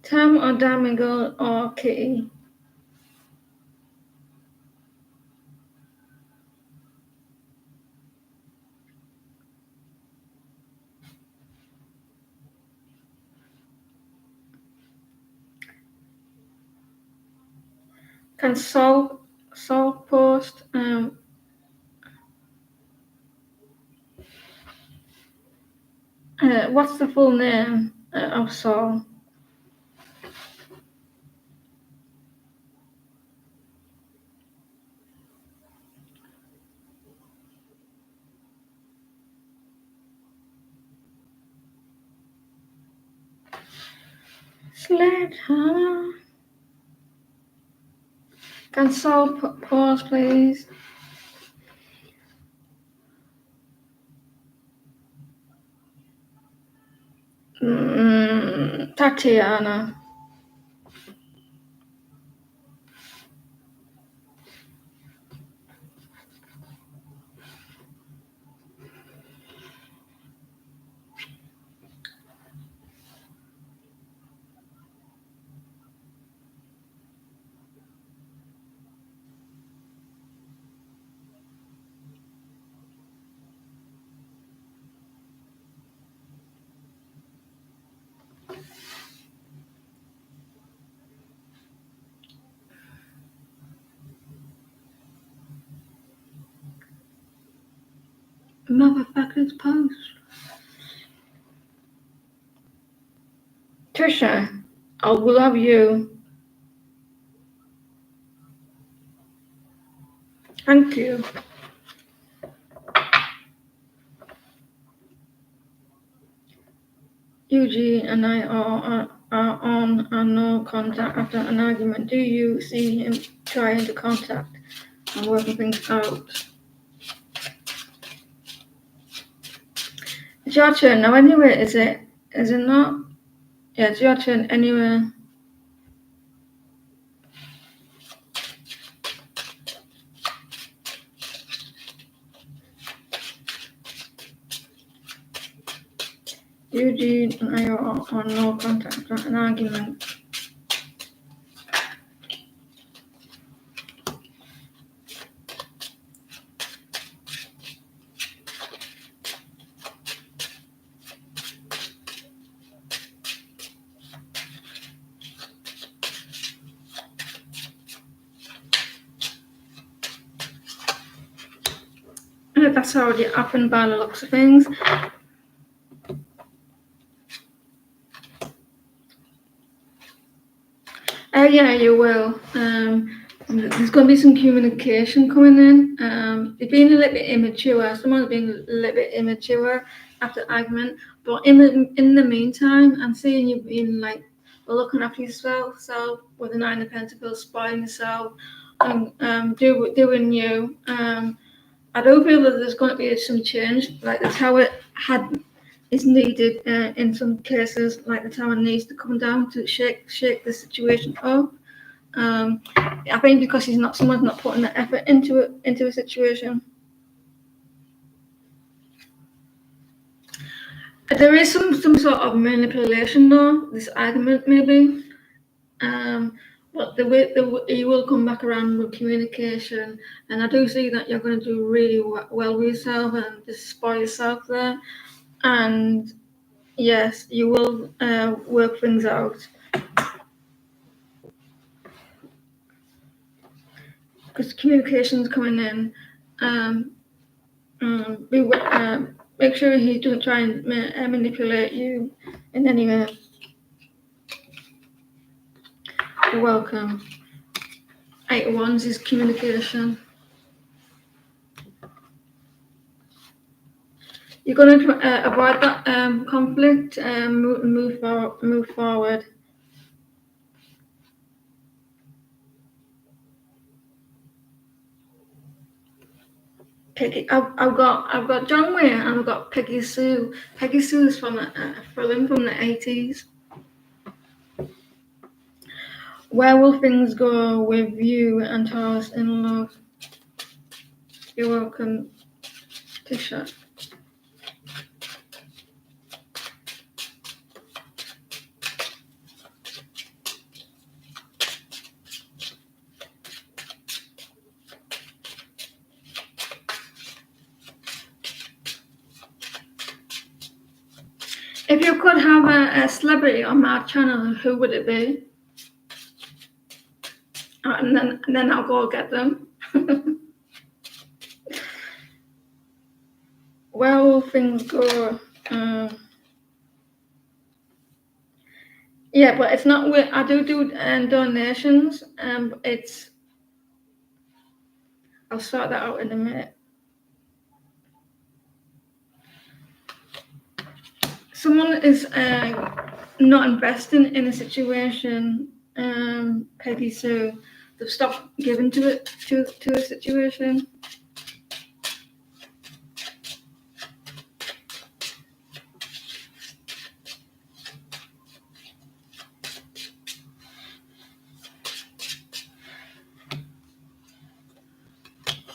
Tam or Diamond Girl or Kitty? Can Sol post? What's the full name of Sol? Sledgehammer. Can Sol pause, please? Tatiana. Motherfuckers post. Trisha, I will love you. Thank you. Eugene and I are on no contact after an argument. Do you see him trying to contact and working things out? It's your turn now anyway, is it? Is it not? Yeah, it's your turn anyway. Eugene and I are on no contact after an argument. That's already happened by the looks of things. Yeah, you will. There's going to be some communication coming in. They've been a little bit immature. Someone's been a little bit immature after argument. But in the meantime, I'm seeing you being like looking after yourself, with the Nine of Pentacles, spoiling yourself, and doing you. I do feel that there's going to be some change. Like the Tower is needed in some cases. Like the Tower needs to come down to shake the situation up. I think because someone's not putting the effort into a situation. There is some sort of manipulation though, this argument maybe. But you will come back around with communication, and I do see that you're going to do really well with yourself and just spoil yourself there. And yes, you will work things out. Because communication's coming in. Make sure he doesn't try and manipulate you in any way. You're welcome. 8 of Wands is communication. You're going to avoid that conflict and move forward. Peggy, I've got John Wayne and I've got Peggy Sue. Peggy Sue is from a film from the 80s. Where will things go with you and Taurus in love? You're welcome, Tisha. If you could have a celebrity on my channel, who would it be? And then I'll go get them. Where will things go? Yeah, but it's not. I do donations. It's. I'll sort that out in a minute. Someone is not investing in a situation. Peggy Sue, they've stopped giving to a situation.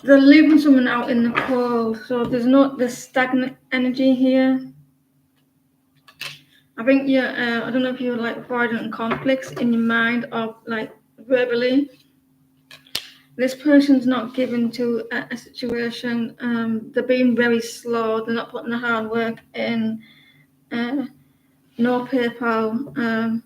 They're leaving someone out in the cold, so there's stagnant energy here. I think I don't know if you're like avoiding conflicts in your mind or like verbally. This person's not given to a situation. They're being very slow. They're not putting the hard work in. No PayPal.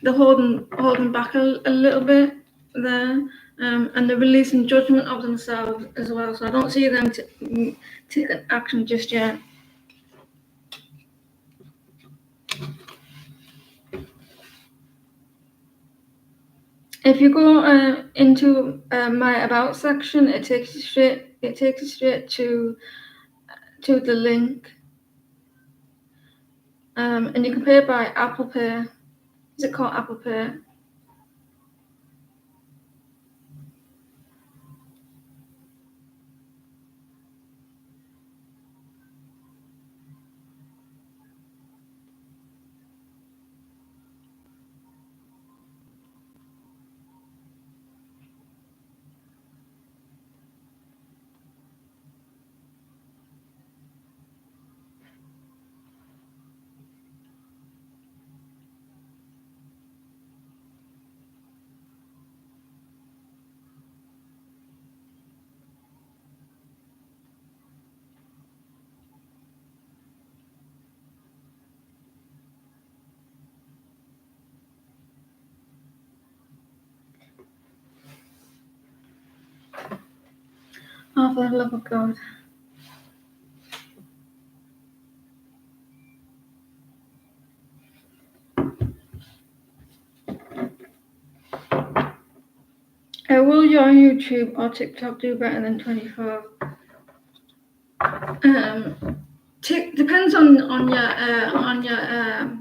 They're holding back a little bit there, and they're releasing judgment of themselves as well. So I don't see them taking action just yet. If you go into my about section, it takes you straight to the link, and you can pay by Apple Pay. Is it called Apple Pay? Oh, for the love of God. Will your YouTube or TikTok do better than 24? Depends on your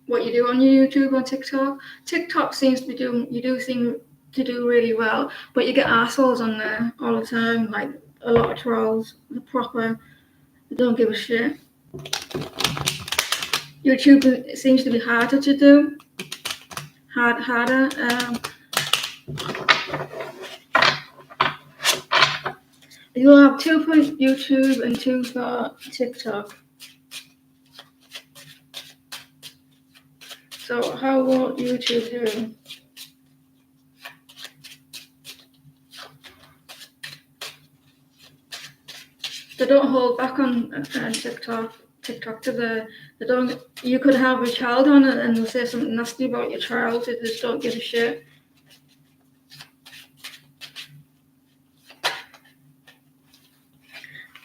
what you do on your YouTube or TikTok. TikTok seems to be seem to do really well, but you get assholes on there all the time, like a lot of trolls. They don't give a shit. YouTube seems to be harder to do. Harder. You'll have 2 for YouTube and 2 for TikTok. So how will YouTube do? They don't hold back on TikTok. They don't. You could have a child on it and they'll say something nasty about your child. They just don't give a shit.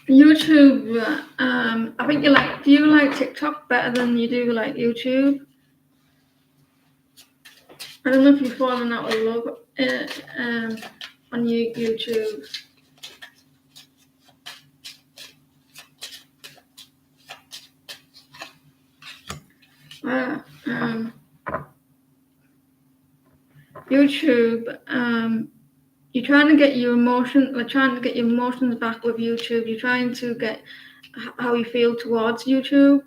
YouTube. I think you like. Do you like TikTok better than you do like YouTube? I don't know if you've fallen out of love on YouTube. YouTube. You're trying to get your emotions back with YouTube. You're trying to get how you feel towards YouTube.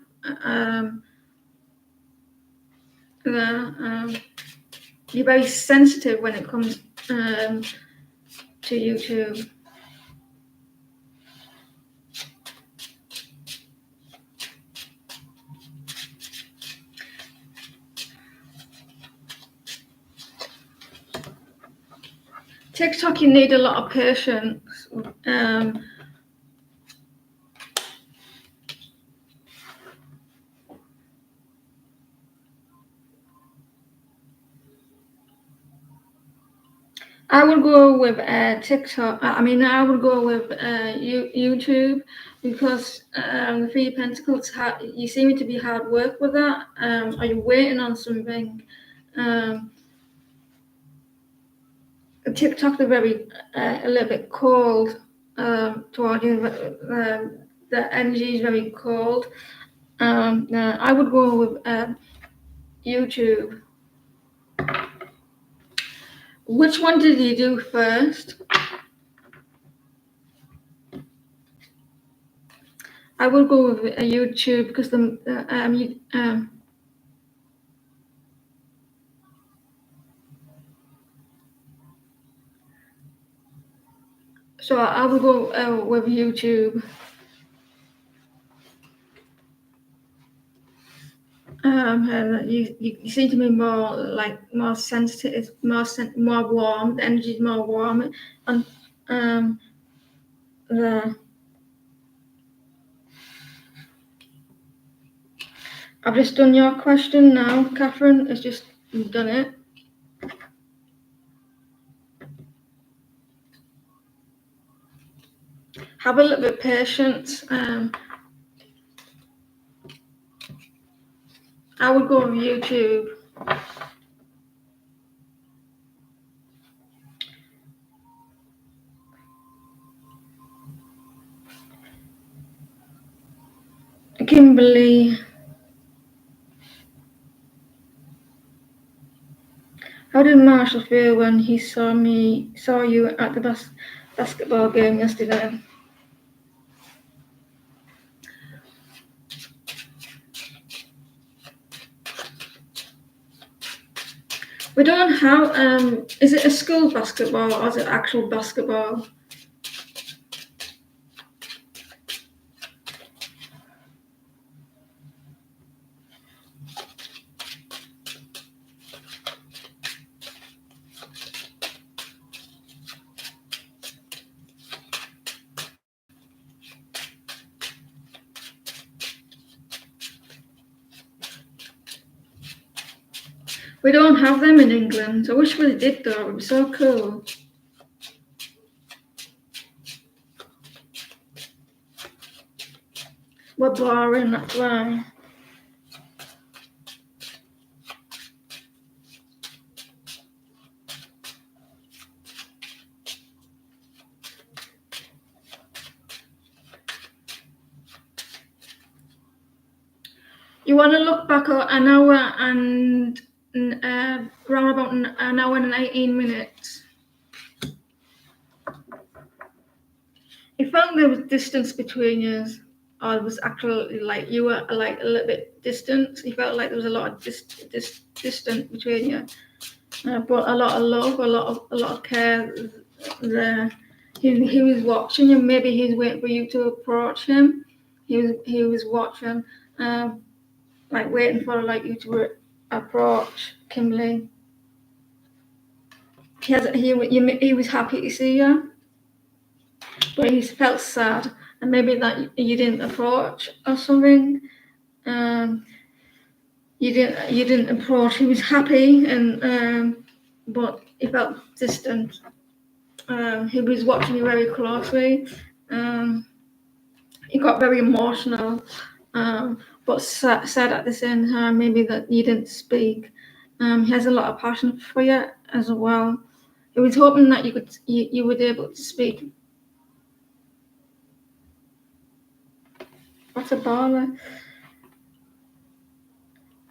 You're very sensitive when it comes to YouTube. TikTok, you need a lot of patience. I would go with TikTok. I would go with YouTube because the Three of Pentacles. You seem to be hard work with that. Are you waiting on something? TikTok, they're very a little bit cold toward you. The energy is very cold. I would go with YouTube. Which one did you do first? I would go with YouTube because so I would go with YouTube. You seem to be more sensitive, more warm. The energy is more warm, and I've just done your question now, Catherine. It's just done it. Have a little bit of patience. I would go on YouTube. Kimberly, how did Marshall feel when he saw you at the basketball game yesterday? We don't have. Is it a school basketball or is it actual basketball? We don't have them in England. I wish we did though. It would be so cool. We're boring, that's why. You want to look back at an hour and around about an hour and 18 minutes. It felt there was distance between you, or it was actually like you were like a little bit distant. You felt like there was a lot of distance between you, but a lot of love, a lot of care there. he was watching you. Maybe he's waiting for you to approach him. He was watching, like waiting for like you to approach Kimberly. He was happy to see you, but he felt sad, and maybe that you didn't approach or something. You didn't approach. He was happy, and but he felt distant. He was watching you very closely. He got very emotional, but said at the same time maybe that you didn't speak. He has a lot of passion for you as well. He was hoping that you would be able to speak. What's a baller?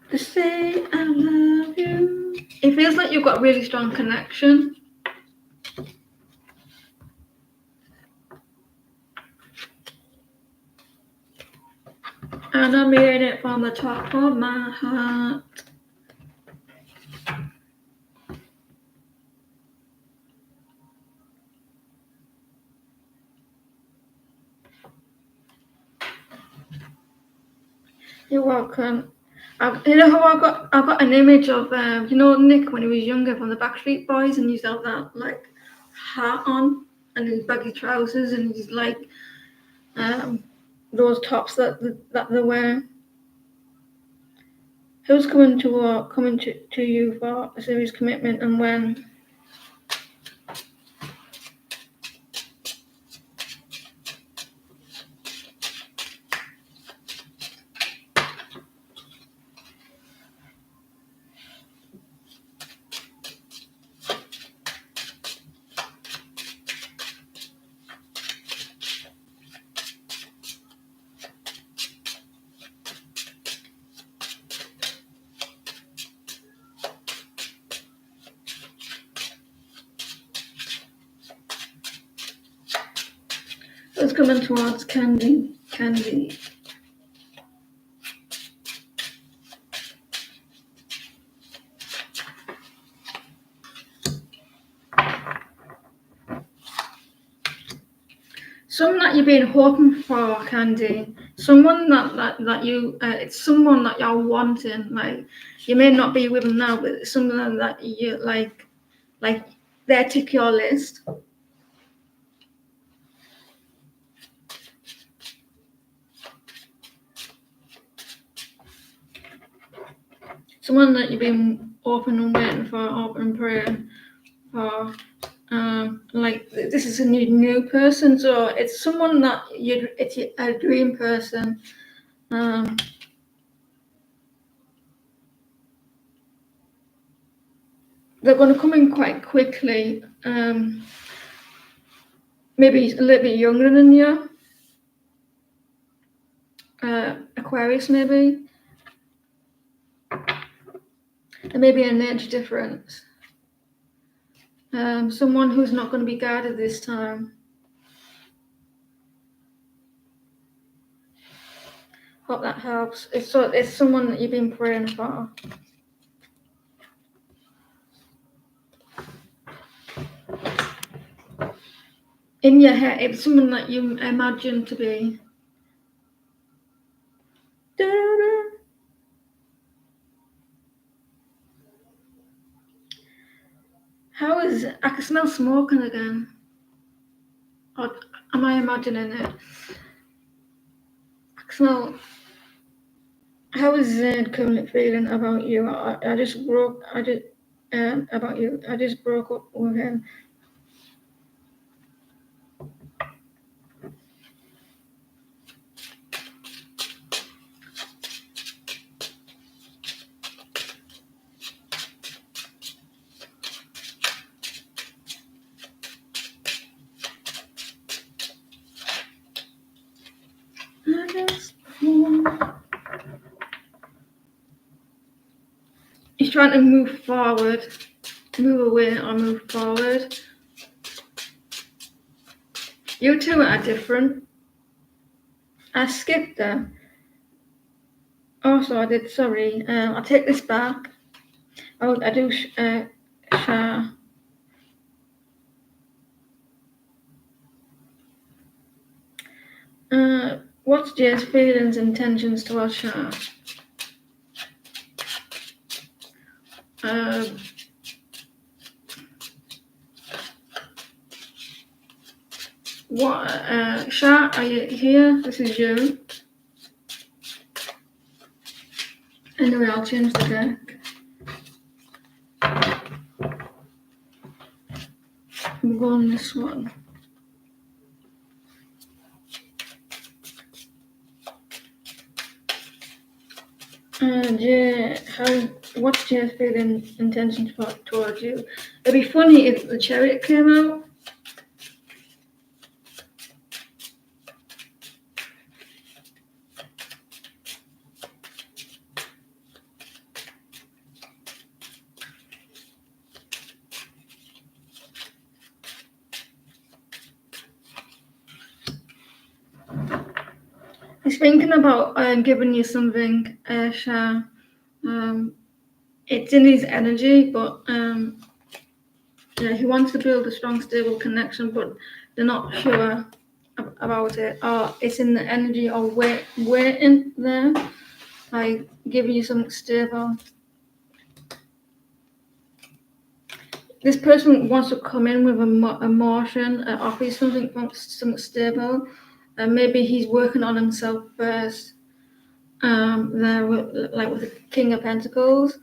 To say I love you. It feels like you've got a really strong connection. And I made it from the top of my heart. You're welcome. You know how I got an image of Nick when he was younger from the Backstreet Boys, and he's got that like hat on and his baggy trousers and he's like those tops that they wear. Who's coming to you for a serious commitment, and when? Who's coming towards Candy? Someone that you've been hoping for, Candy. Someone that you it's someone that you're wanting. Like you may not be with them now, but it's someone that you like they tick your list. Someone that you've been open and waiting for, open and praying for. Like this is a new person, so it's someone that it's a dream person. They're going to come in quite quickly. Maybe a little bit younger than you. Aquarius, maybe. There may be an age difference. Someone who's not going to be guarded this time. Hope that helps. It's someone that you've been praying for. In your head, it's someone that you imagine to be. How is it? I can smell smoking again. Or am I imagining it? I can smell. How is Zed currently feeling about you? I just broke. About you. I just broke up with him. He's trying to move forward, move away or move forward. You two are different. I skipped them. Also, I did. Sorry. I'll take this back. I do. Share. What's Jay's feelings and intentions towards Shah? Shah, are you here? This is you. Anyway, I'll change the deck. We'll go on this one. Jay, what's Jay's feeling intentions towards you? It'd be funny if the chariot came out. He's thinking about giving you something, Shah. It's in his energy, but yeah, he wants to build a strong, stable connection, but they're not sure about it. Or it's in the energy of waiting there, like giving you something stable. This person wants to come in with a motion, offer you something stable. Maybe he's working on himself first. There, with the King of Pentacles,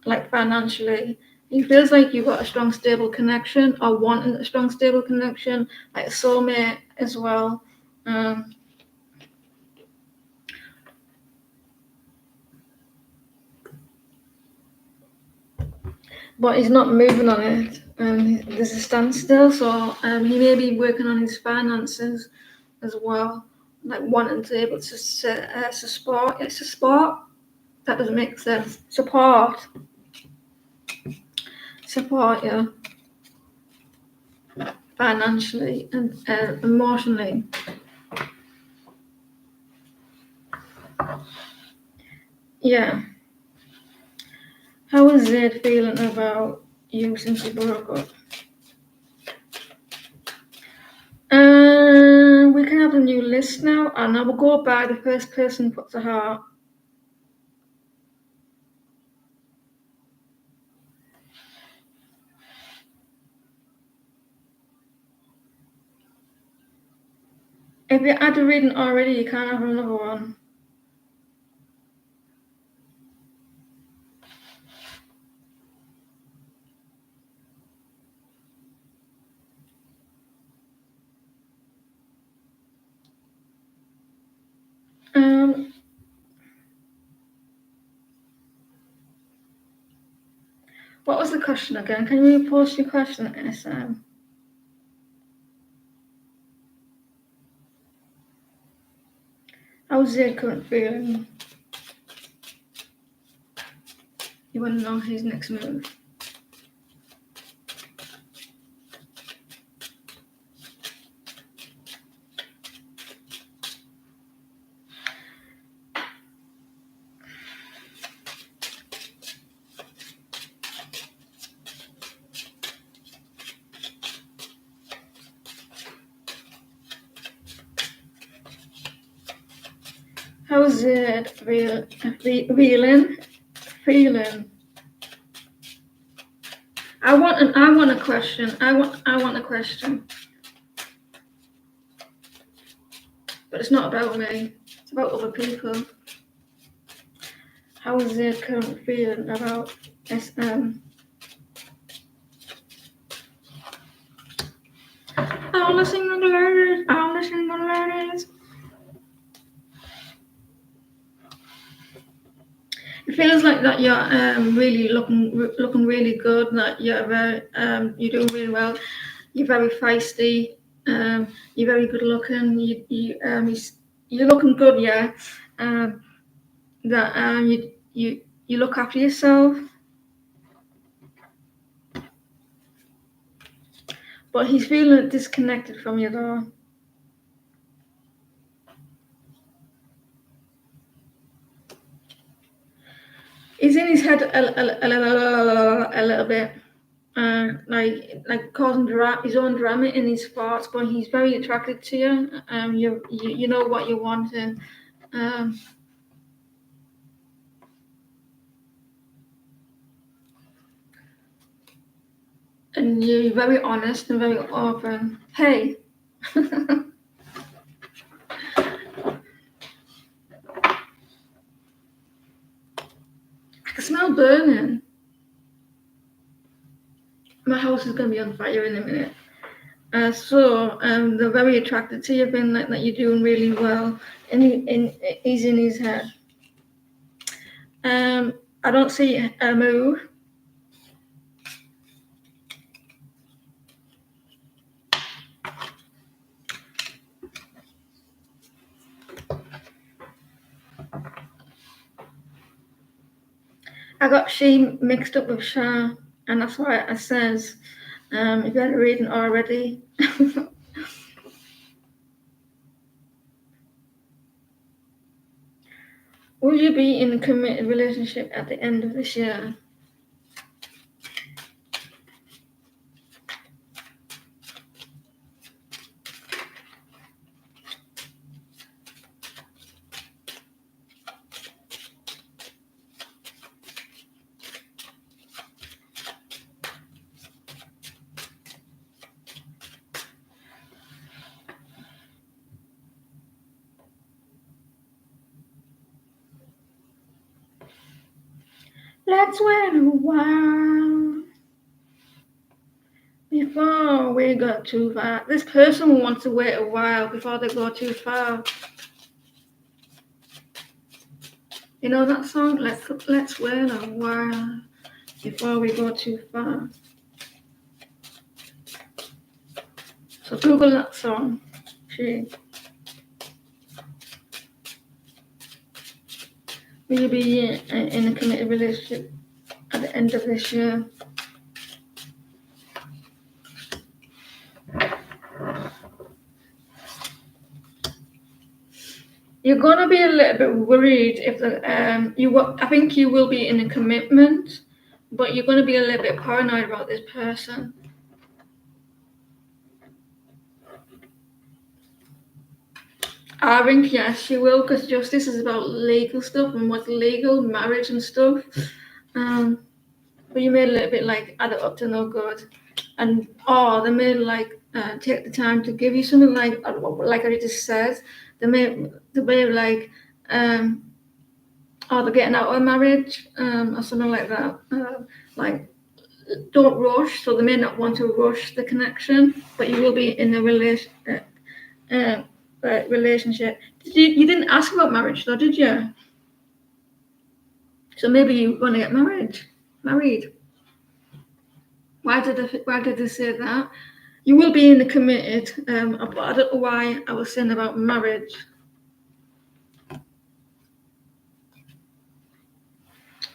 like financially, he feels like you've got a strong, stable connection, or wanting a strong, stable connection, like a soulmate as well. But he's not moving on it. There's a standstill, so he may be working on his finances as well, like wanting to be able to support. It's a sport. That doesn't make sense. Support, yeah, financially and emotionally. Yeah. How is Zed feeling about you since you broke up? We can have a new list now, and I will go by the first person puts a heart. If you had a reading already, you can't have another one. What was the question again? Can you post your question, SM? How's Zed current feeling? You want to know his next move? How's Zed feeling? I want a question. I want a question. But it's not about me. It's about other people. How is their current feeling about SM? All the single ladies. It feels like that you're really looking really good. That you're you're doing really well. You're very feisty. You're very good looking. You're looking good, yeah. You look after yourself. But he's feeling disconnected from you though. He's in his head a little bit. like causing his own drama in his thoughts, but he's very attracted to you. You know what you want, and you're very honest and very open. Hey. I can smell burning. My house is gonna be on fire in a minute. They're very attracted to you, being that you're doing really well, and he's in his head. I don't see a move. I got she mixed up with Sha, and that's why I says, if you had a reading already. Will you be in a committed relationship at the end of this year? Let's wait a while before we go too far. This person wants to wait a while before they go too far. You know that song? Let's wait a while before we go too far. So Google that song. Will you be in a committed relationship at the end of this year? You're gonna be a little bit worried if I think you will be in a commitment, but you're gonna be a little bit paranoid about this person. I think yes, you will, because justice is about legal stuff and what's legal, marriage and stuff. But you may a little bit like add it up to no good, or they may take the time to give you something like I just said. They may like they're getting out of a marriage or something like that. Like don't rush, so they may not want to rush the connection, but you will be in a relationship. You didn't ask about marriage though, did you? So maybe you want to get married. Why did they say that? You will be in the committed, but I don't know why I was saying about marriage.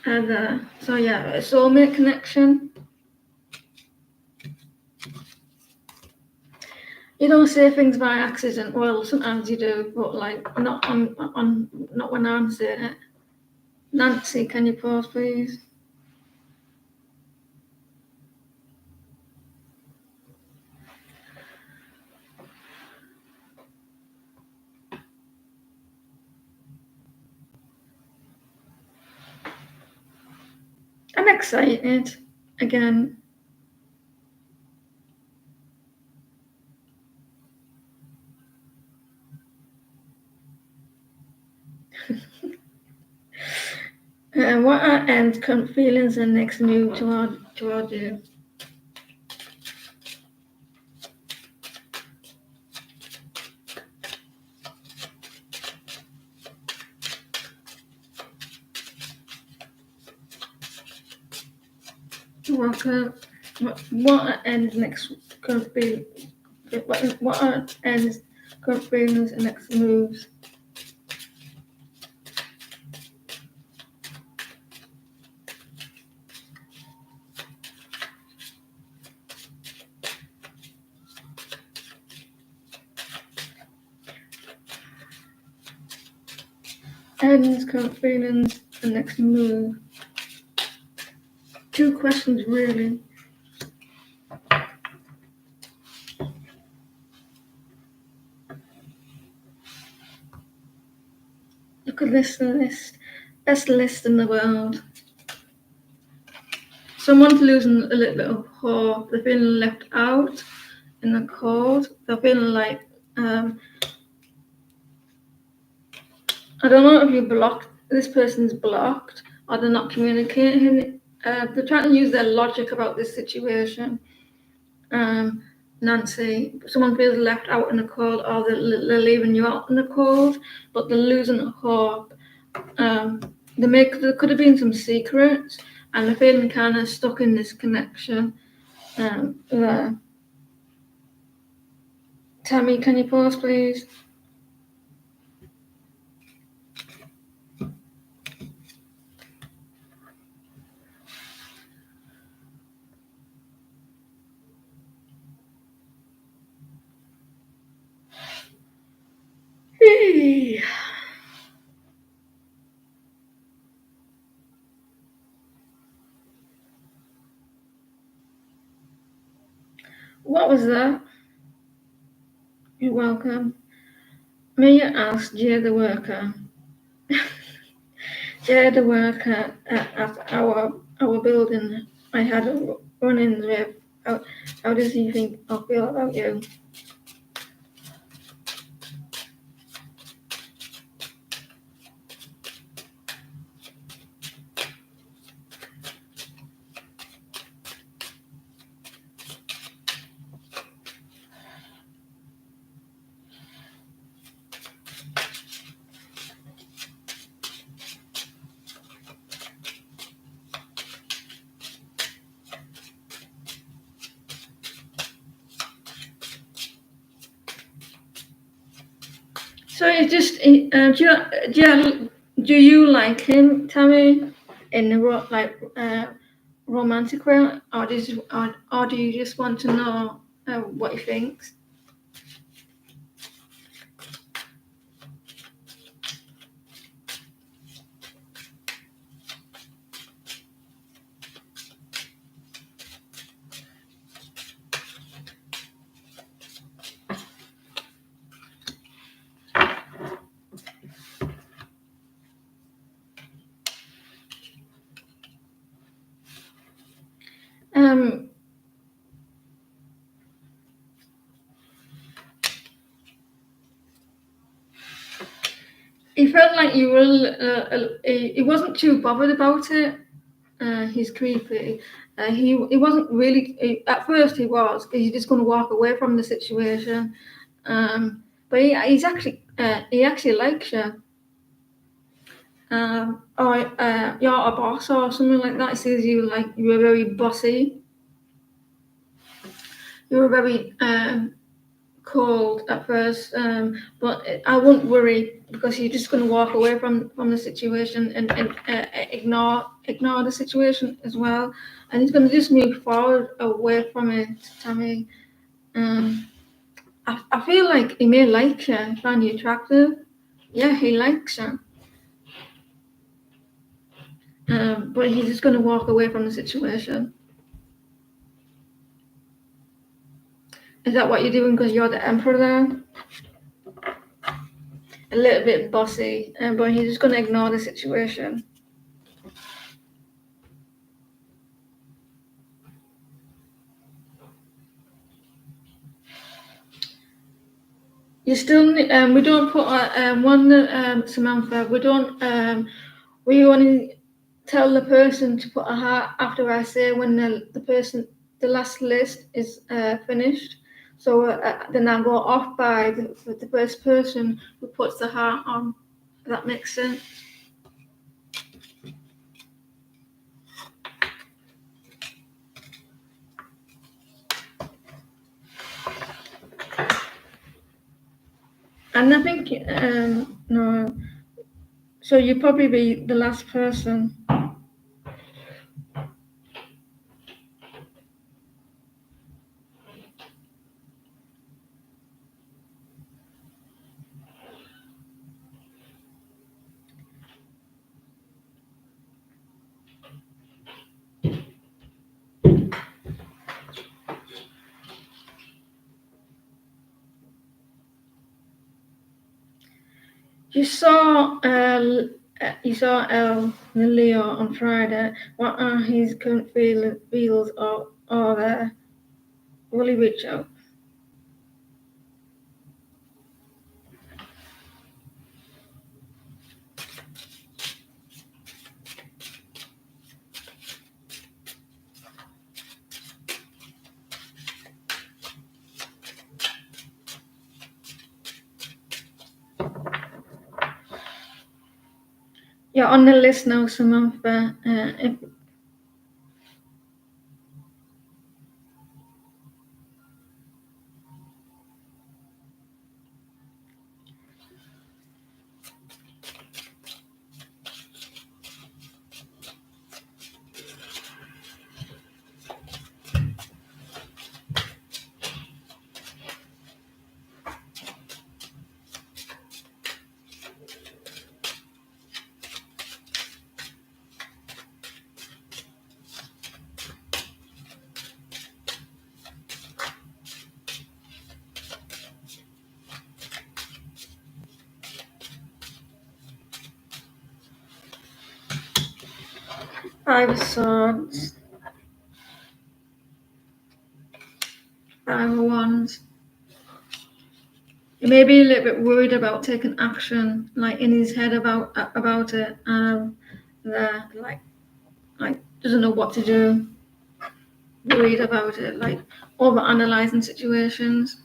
And so yeah, a soulmate connection. You don't say things by accident. Well, sometimes you do, but like not when I'm saying it. Nancy, can you pause, please? I'm excited again. What are Anne's current feelings and next move toward you? What are Anne's next current feelings? What are Anne's current feelings and next moves? Anne's current feelings and next move. Two questions really. at this list. Best list in the world. Someone's losing a little bit of hope. They're feeling left out in the cold. They're feeling like, I don't know if you blocked, this person's blocked, or they're not communicating. They're trying to use their logic about this situation. Nancy, someone feels left out in the cold, or they're leaving you out in the cold, but they're losing hope. There could have been some secrets, and they're feeling kind of stuck in this connection. There. Tammy, can you pause, please? What was that? You're welcome. May I ask Jay the worker? Jay the worker at our building I had a run-ins with. How does he think I feel about you? So it's just do you like him, Tammy, in the romantic way, or do you just want to know what he thinks? He felt like you were. He wasn't too bothered about it. He's creepy. He wasn't really. At first, he was. He's just going to walk away from the situation. But he actually likes you. Or you're a boss or something like that. He sees you like you were very bossy. You were very cold at first, but I wouldn't worry because you're just going to walk away from the situation and ignore the situation as well, and he's going to just move forward away from it, Tammy. I feel like he may like you, find you attractive. Yeah, he likes you. But he's just going to walk away from the situation. Is that what you're doing because you're the emperor there? A little bit bossy, but he's just going to ignore the situation. You still we don't put Samantha. We only tell the person to put a heart after I say when the last list is finished. So then I go off by the first person who puts the heart on. If that makes sense. And I think no. So you probably be the last person. You saw Leo on Friday. What are his current feels or will he reach out? You're on the list now, Samantha. Five of Swords. Five of Wands. He may be a little bit worried about taking action, like in his head about it. There, like doesn't know what to do. Worried about it, like over analyzing situations.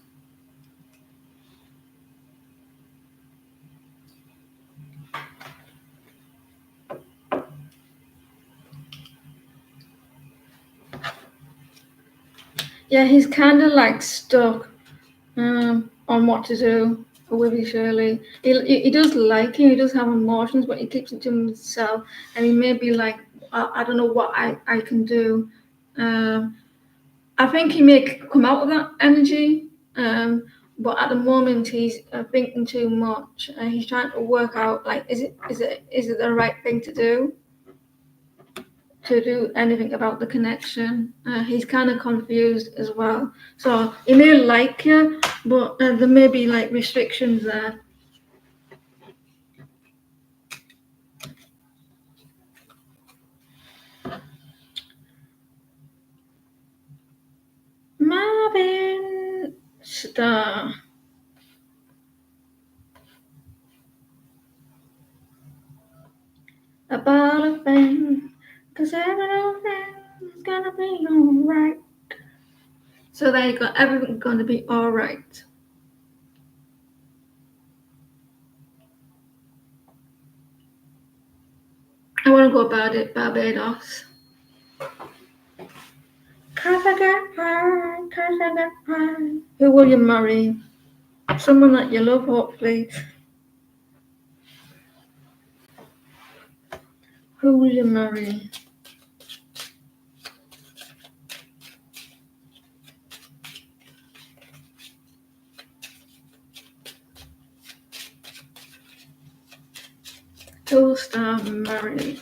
Yeah, he's kind of like stuck on what to do with his Shirley. He does like him, he does have emotions, but he keeps it to himself. And he may be like, I don't know what I can do. I think he may come out of that energy, but at the moment he's thinking too much. He's trying to work out like, is it the right thing to do anything about the connection? He's kind of confused as well. So he may like you, but there may be like restrictions there. Marvin Star. About a thing, 'cause everything's gonna be alright. So there you go, everything's gonna be alright. I wanna go about it, Barbados. 'Cause I got pride. Who will you marry? Someone that you love, hopefully. Who will you marry? Who will start married?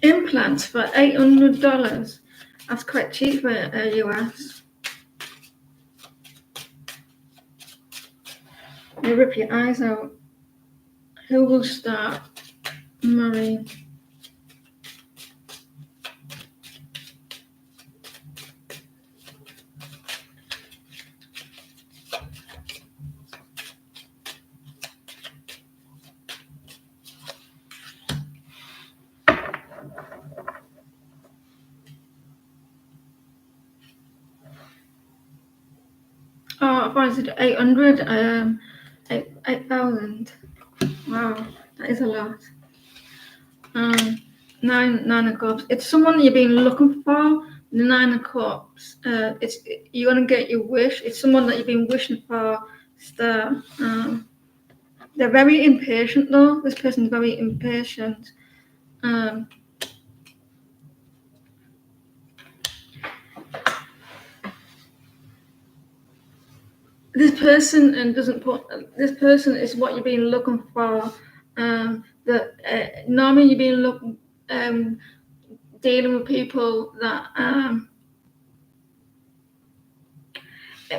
Implants for $800. That's quite cheap for US. You rip your eyes out. Who will start marrying? Oh, I thought I said 800. 8,000. Wow, that is a lot. Nine of Cups. It's someone you've been looking for. The Nine of Cups. You're gonna get your wish. It's someone that you've been wishing for. They're very impatient though. This person's very impatient. This person this person is what you've been looking for. Normally you've been looking. dealing with people that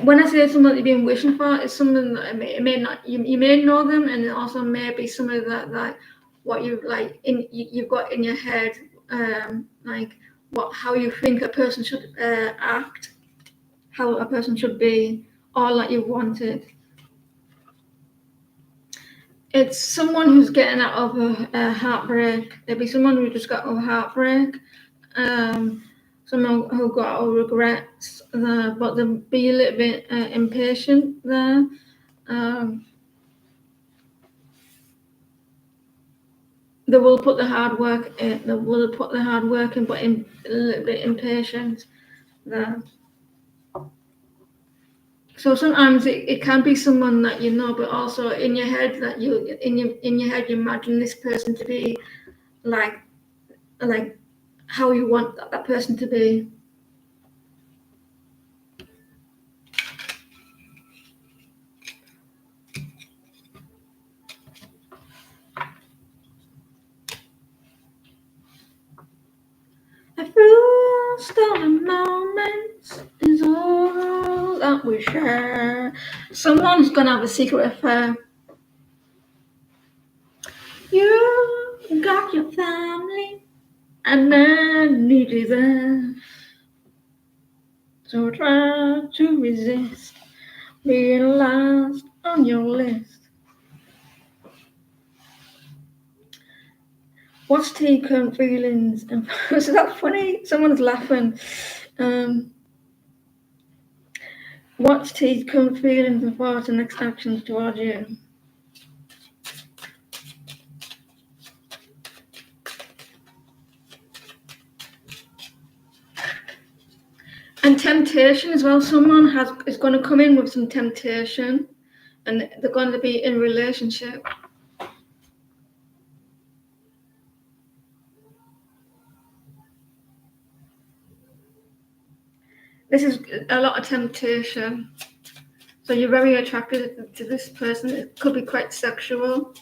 when I say someone you've been wishing for, it's something that it may not you may know them, and it also may be something that what you like you've got in your head, like how you think a person should act, how a person should be, all that you wanted. It's someone who's getting out of a heartbreak. There'd be someone who just got over heartbreak. Someone who got out of regrets there, but they'll be a little bit impatient there. They will put the hard work in. They will put the hard work in, but a little bit impatient there. So sometimes it can be someone that you know, but also in your head that you imagine this person to be like how you want that person to be. A few stolen moments is all that we share. Someone's gonna have a secret affair. You got your family, and I need you there. So try to resist being last on your list. What's taken feelings? And is that funny? Someone's laughing. What's taken feelings and thoughts and next actions towards you? And temptation as well. Someone is going to come in with some temptation, and they're going to be in a relationship. This is a lot of temptation. So you're very attracted to this person. It could be quite sexual.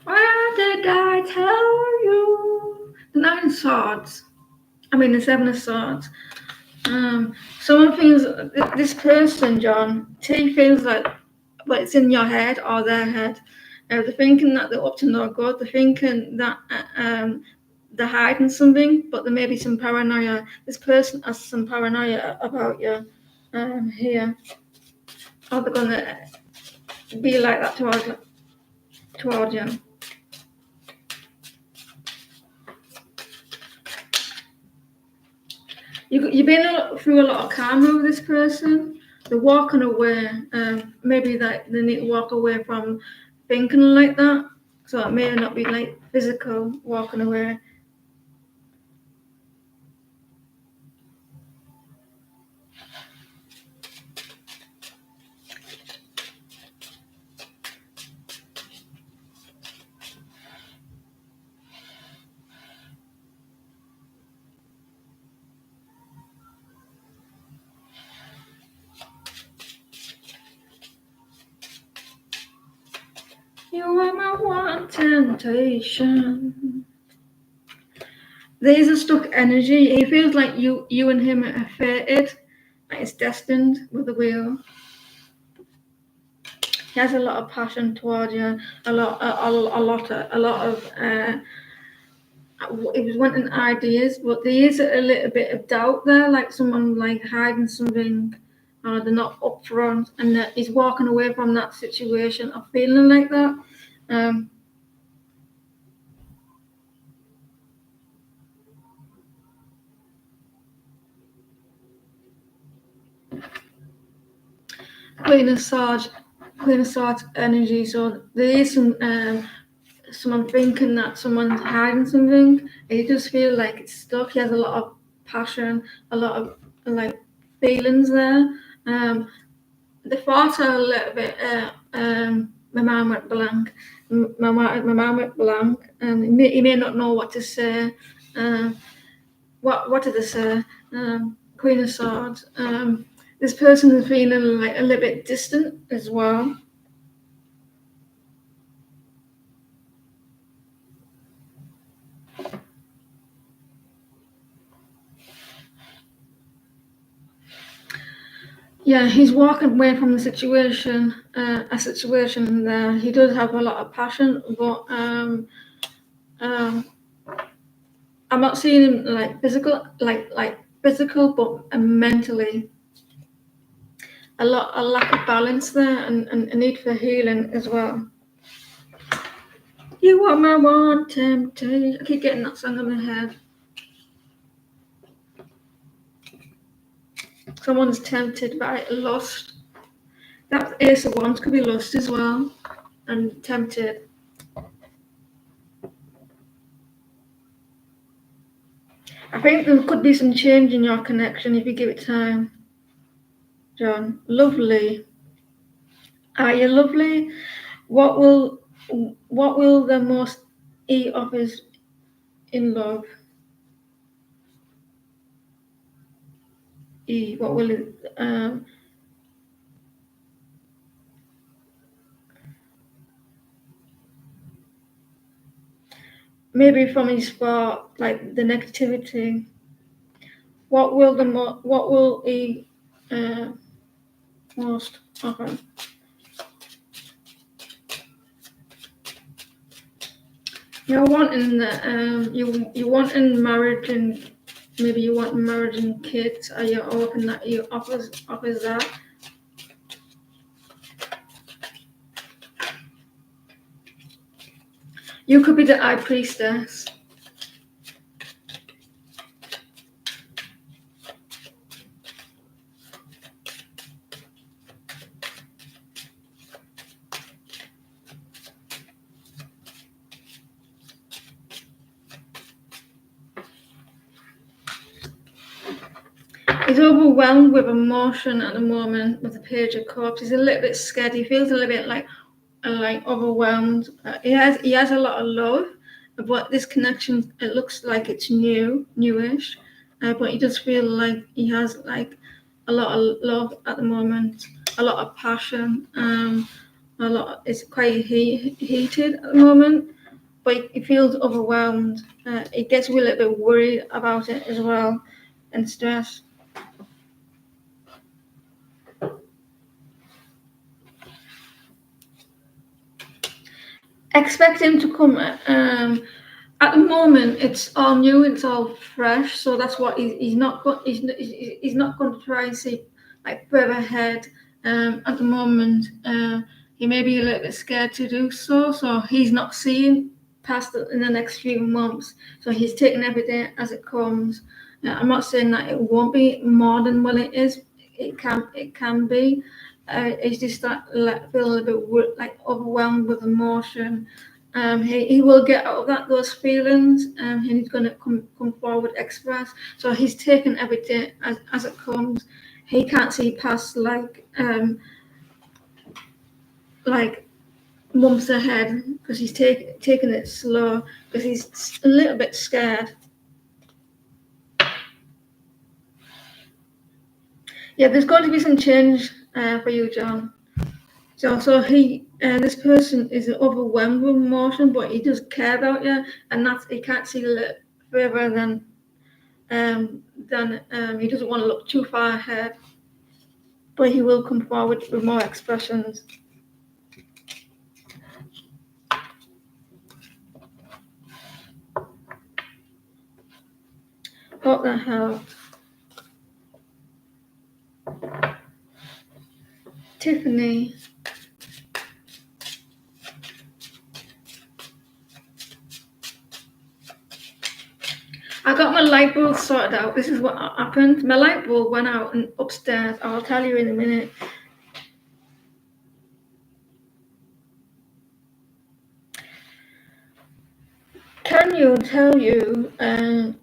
What did I tell you? The Nine of Swords. The Seven of Swords. Someone feels this person, John, T feels like, but it's in your head or their head. They're thinking that they're up to no good. They're thinking that they're hiding something, but there may be some paranoia. This person has some paranoia about you here. Or they're gonna be like that towards you. You've been through a lot of karma with this person. They're walking away. Maybe that they need to walk away from thinking like that. So it may not be like physical walking away. You are my one temptation. There's a stuck energy. He feels like you and him are fated. Like it's destined with the wheel. He has a lot of passion towards you. A lot of. He was wanting ideas, but there is a little bit of doubt there, like someone like hiding something, or they're not upfront, and that he's walking away from that situation of feeling like that. Queen of Swords energy. So there is someone thinking that someone's hiding something. He just feels like it's stuck. He has a lot of passion, a lot of like feelings there. The thoughts are a little bit. My mind went blank. My mind went blank, and he may not know what to say. What did I say? Queen of Swords. This person is feeling like a little bit distant as well. Yeah, he's walking away from the situation, a situation there. He does have a lot of passion, but um, I'm not seeing him like physical, like physical, but mentally. A lack of balance there, and a need for healing as well. You are my one temptation. I keep getting that song in my head. Someone's tempted by lust. That Ace of Wands could be lust as well, and tempted. I think there could be some change in your connection if you give it time, John. Lovely. Are you lovely? What will the most he offers in love? What will it? Maybe from his part, like the negativity. What will he most offer? You're wanting you wanting marriage, and maybe you want marriage and kids. Are you hoping that he offers that? You could be the high priestess. He's overwhelmed with emotion at the moment with the Page of Cups. He's a little bit scared. He feels a little bit like overwhelmed. He has a lot of love, but this connection, it looks like it's newish. But he does feel like he has like a lot of love at the moment, a lot of passion. It's quite heated at the moment, but he feels overwhelmed. He gets a little bit worried about it as well, and stressed. Expect him to come. At the moment, it's all new, it's all fresh, so that's what he's not going. He's not going to try and see like further ahead. At the moment, he may be a little bit scared to do so. So he's not seeing past it in the next few months. So he's taking every day as it comes. I'm not saying that it won't be more than what it is. It can be. It's just that feel a little bit like overwhelmed with emotion. He will get out of those feelings, and he's going to come forward, express. So he's taking every day as it comes. He can't see past like months ahead because he's taking it slow because he's a little bit scared. Yeah, there's going to be some change for you, John. So this person is overwhelmed with emotion, but he does care about you, and that's he can't see a little further than he doesn't want to look too far ahead, but he will come forward with more expressions. Hope that helps. Tiffany. I got my light bulb sorted out. This is what happened. My light bulb went out and upstairs. I'll tell you in a minute. Can you tell you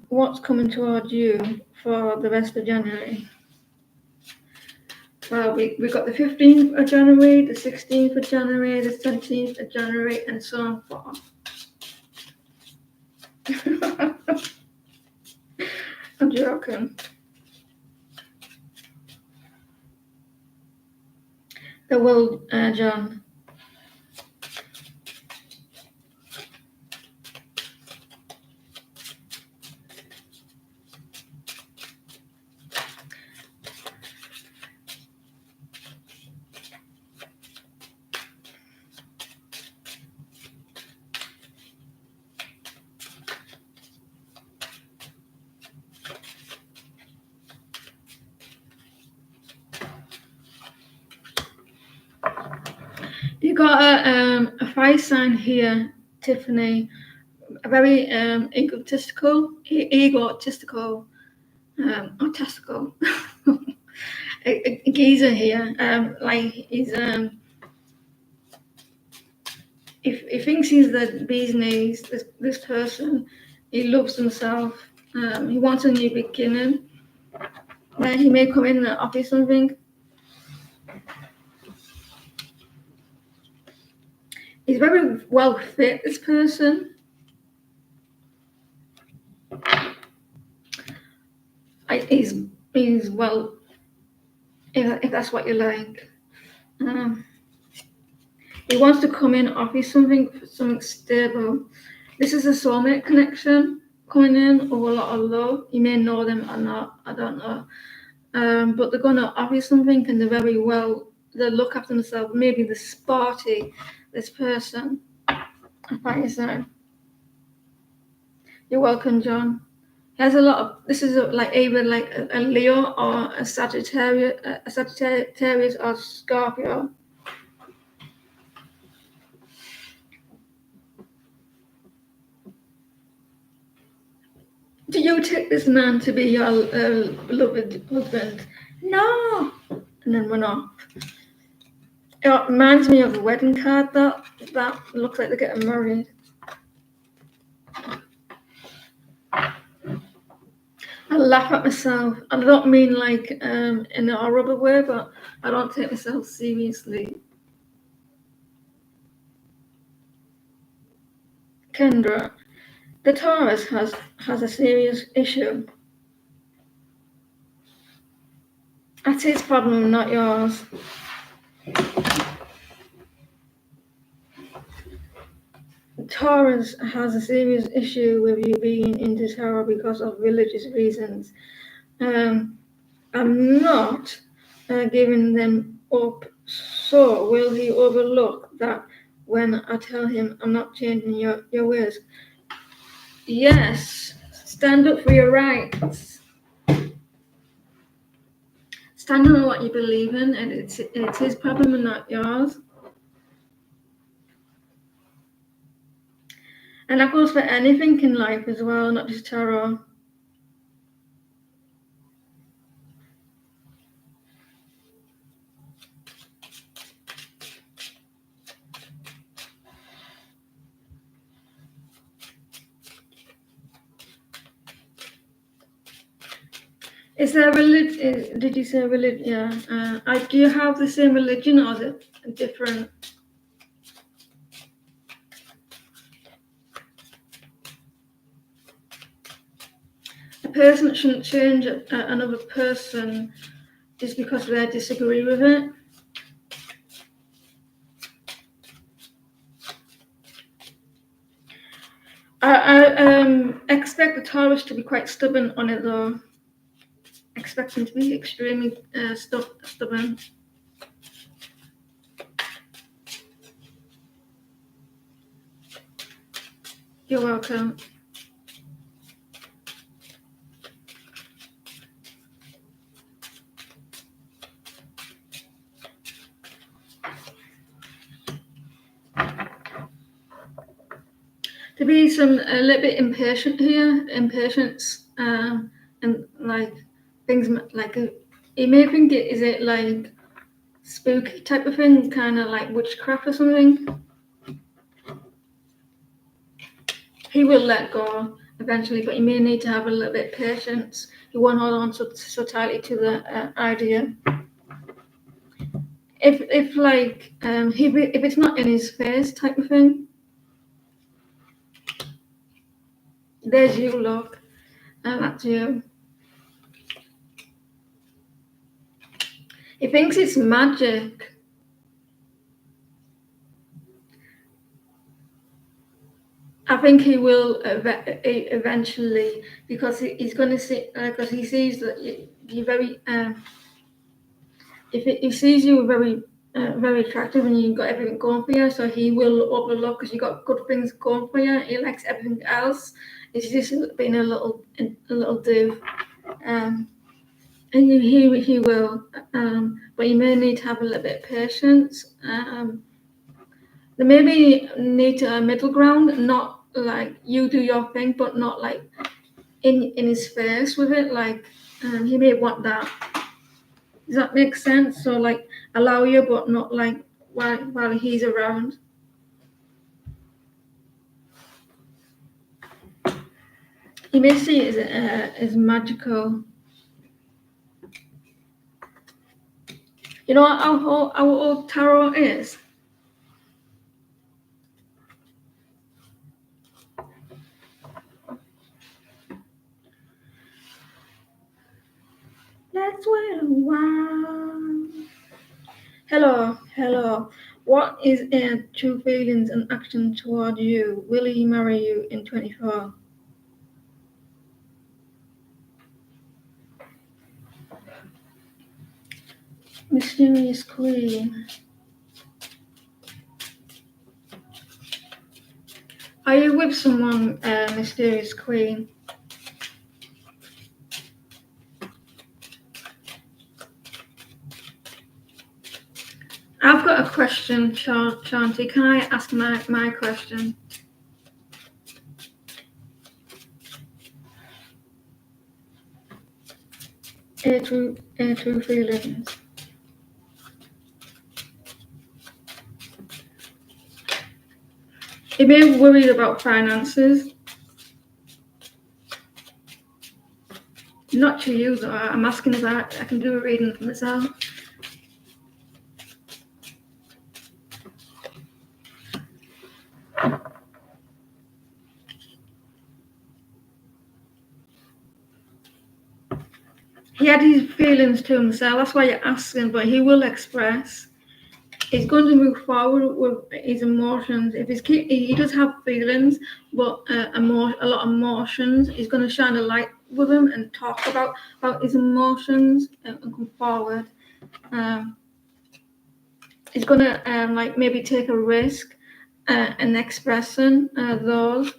what's coming towards you for the rest of January? Well, we got the 15th of January, the 16th of January, the 17th of January, and so on forth. I'm joking. They will, John. You got a fire sign here, Tiffany. A very egotistical, testicle, a geezer here. Like he's if he thinks he's the bee's knees, this person, he loves himself. He wants a new beginning. He may come in and offer something. He's very well fit, this person. He's well, if that's what you like. He wants to come in, offer something stable. This is a soulmate connection coming in, or a lot of love. You may know them or not, I don't know. But they're going to offer something, and they're very well, they look after themselves. Maybe they're sporty, this person. Fire sign. You're welcome, John. He has a lot of, this is like either like a Leo or a Sagittarius or Scorpio. Do you take this man to be your beloved husband? No. And then run off. It reminds me of a wedding card that looks like they're getting married. I laugh at myself. I don't mean like in a horrible way, but I don't take myself seriously. Kendra, the Taurus has a serious issue. That's his problem, not yours. Taurus has a serious issue with you being into tarot because of religious reasons. I'm not giving them up. So will he overlook that when I tell him I'm not changing your ways? Yes, stand up for your rights. Stand on what you believe in, and it's his problem and not yours. And that goes for anything in life as well, not just tarot. Is there religion? Did you say religion? Yeah. Do you have the same religion or is it different? A person shouldn't change another person just because they disagree with it. I expect the Taurus to be quite stubborn on it though. Expect him to be extremely stubborn. You're welcome. To be a little bit impatient here, impatience, and like things like you may think is it like spooky type of thing, kind of like witchcraft or something. He will let go eventually, but you may need to have a little bit of patience. You won't hold on so tightly to the idea. If it's not in his face type of thing, there's you, look, and that's you. He thinks it's magic. I think he will eventually, because he's going to see, because he sees that you're very, if he sees you very attractive and you've got everything going for you, so he will overlook because you got good things going for you. He likes everything else. It's just being a little div. And he will, but you may need to have a little bit of patience. They maybe need a middle ground, not like you do your thing, but not like in his face with it. Like he may want that. Does that make sense? So like allow you, but not like while he's around. You may see it as magical. You know how old tarot is? Let's wait a while. Hello. What is true feelings and action toward you? Will he marry you in 24? Mysterious Queen. Are you with someone, Mysterious Queen? I've got a question, Shanti. Can I ask my question? True feelings. You may be worried about finances. Not to you, though. I'm asking about. I can do a reading for myself. He had his feelings to himself. That's why you're asking, but he will express. He's going to move forward with his emotions. If he does have feelings, but a lot of emotions, he's going to shine a light with him and talk about his emotions and come forward. He's going to like maybe take a risk and expressing those.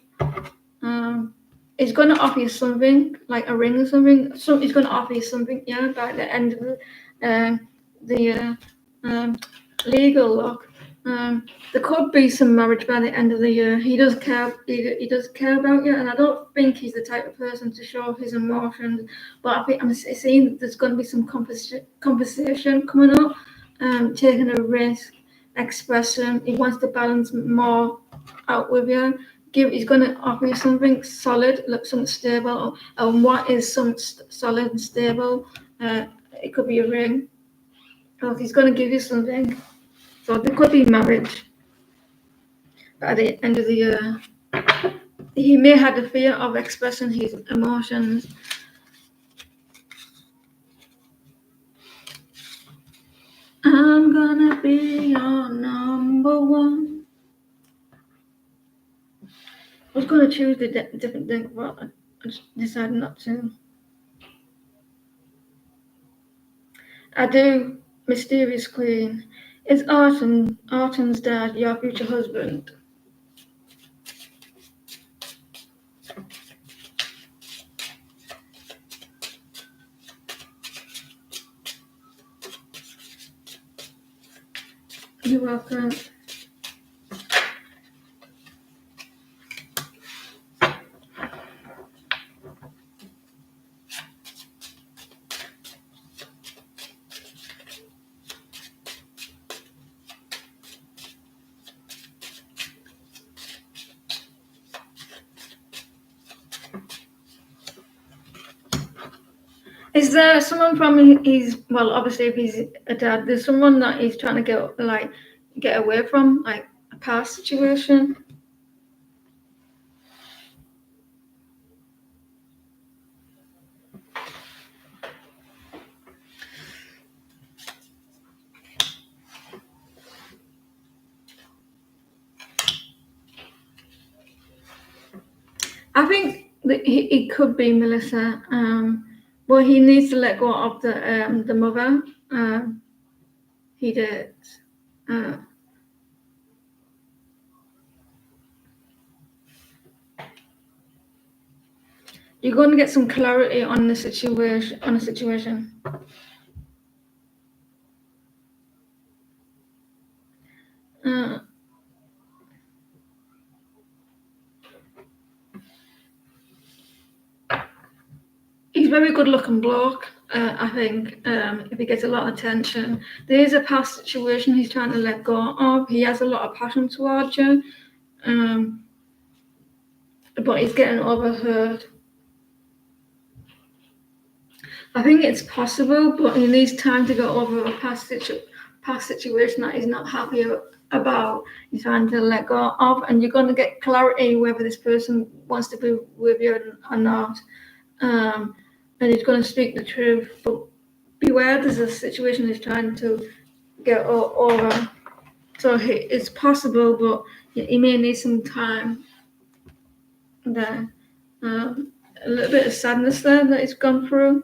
He's going to offer you something like a ring or something. So he's going to offer you something, yeah, by the end of the legal look. There could be some marriage by the end of the year. He does care. He does care about you, and I don't think he's the type of person to show his emotions. But I think I'm seeing there's going to be some conversation coming up, taking a risk, expressing. He wants to balance more out with you. He's going to offer you something solid, like something stable. And what is something solid and stable? It could be a ring. Or he's going to give you something. So there could be marriage by the end of the year. He may have the fear of expressing his emotions. I'm gonna be your number one. I was gonna choose the different thing, but I just decided not to. I do. Mysterious Queen. Is Autumn's dad your future husband? You're welcome. Is there someone from obviously if he's a dad, there's someone that he's trying to get away from, like a past situation? I think that it could be Melissa. But he needs to let go of the mother. He did. Uh, you're going to get some clarity on the situation. He's a very good looking bloke. I think if he gets a lot of attention, there is a past situation he's trying to let go of. He has a lot of passion towards you, but he's getting overheard. I think it's possible, but he needs time to go over a past situation that he's not happy about. He's trying to let go of, and you're going to get clarity whether this person wants to be with you or not. And he's going to speak the truth, but beware, there's a situation he's trying to get over. So it's possible, but he may need some time there. A little bit of sadness there that he's gone through.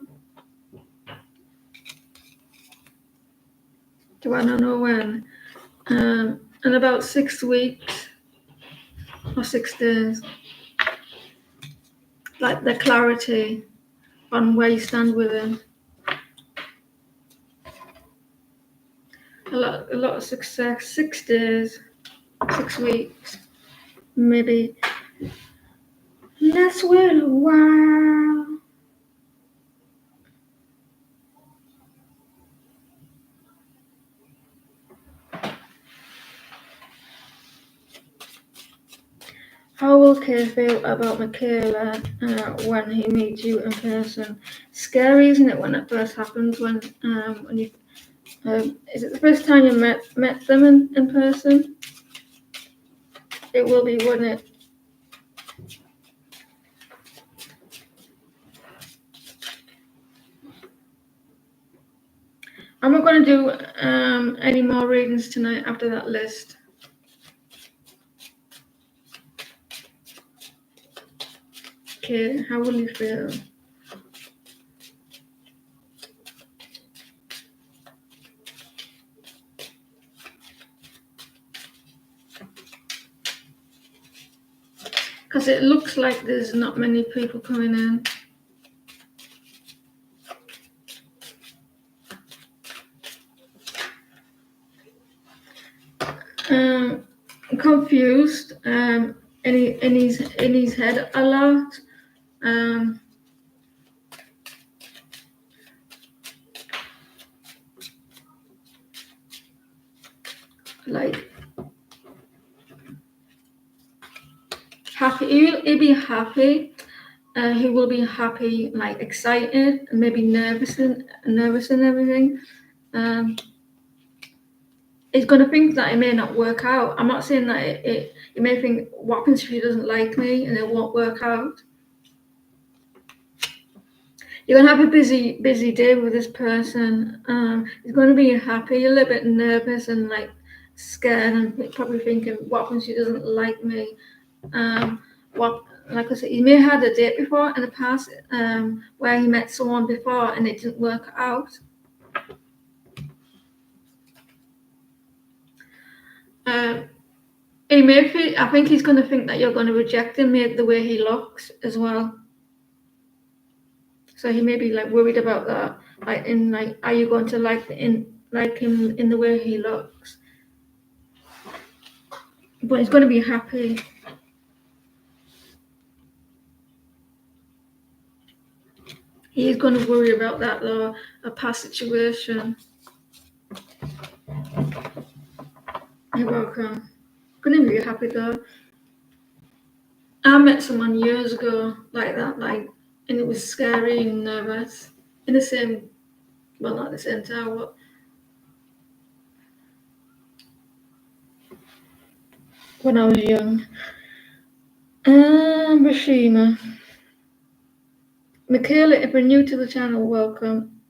Do I don't know when? In about 6 weeks or 6 days. Like the clarity on where you stand with him. A lot of success. 6 days, 6 weeks, maybe less wait a while. How will Kay feel about Michaela when he meets you in person? Scary, isn't it, when it first happens? When you is it the first time you met them in person? It will be, wouldn't it? I'm not going to do any more readings tonight after that list. Okay, how will you feel? Because it looks like there's not many people coming in. Confused, in his head a lot. Like happy, he'll be happy. He will be happy, like excited, and maybe nervous and everything. He's going to think that it may not work out. I'm not saying that it may think, what happens if she doesn't like me and it won't work out? You're going to have a busy day with this person. He's going to be happy, a little bit nervous and like scared, and probably thinking, what happens if she doesn't like me? Like I said, he may have had a date before in the past where he met someone before and it didn't work out. I think he's going to think that you're going to reject him the way he looks as well. So he may be like worried about that. Are you going to like him in the way he looks? But he's going to be happy. He's going to worry about that though, a past situation. You're welcome. Going to be happy though. I met someone years ago like that, and it was scary and nervous. In the same, well, not the same tower, but when I was young. Rashina. Michaela, if you're new to the channel, welcome.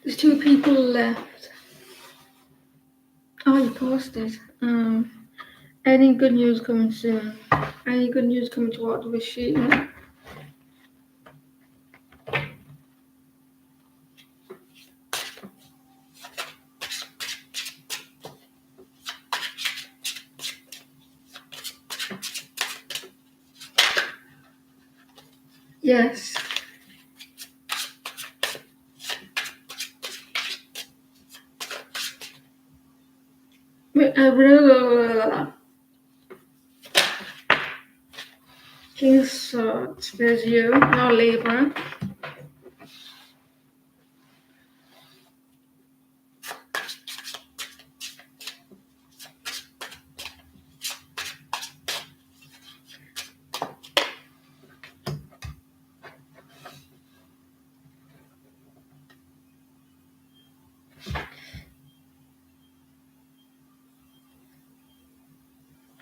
There's 2 people left. Oh, you posted. Any good news coming soon? Any good news coming towards this sheet? Yes. King of Swords, there's you, now Libra.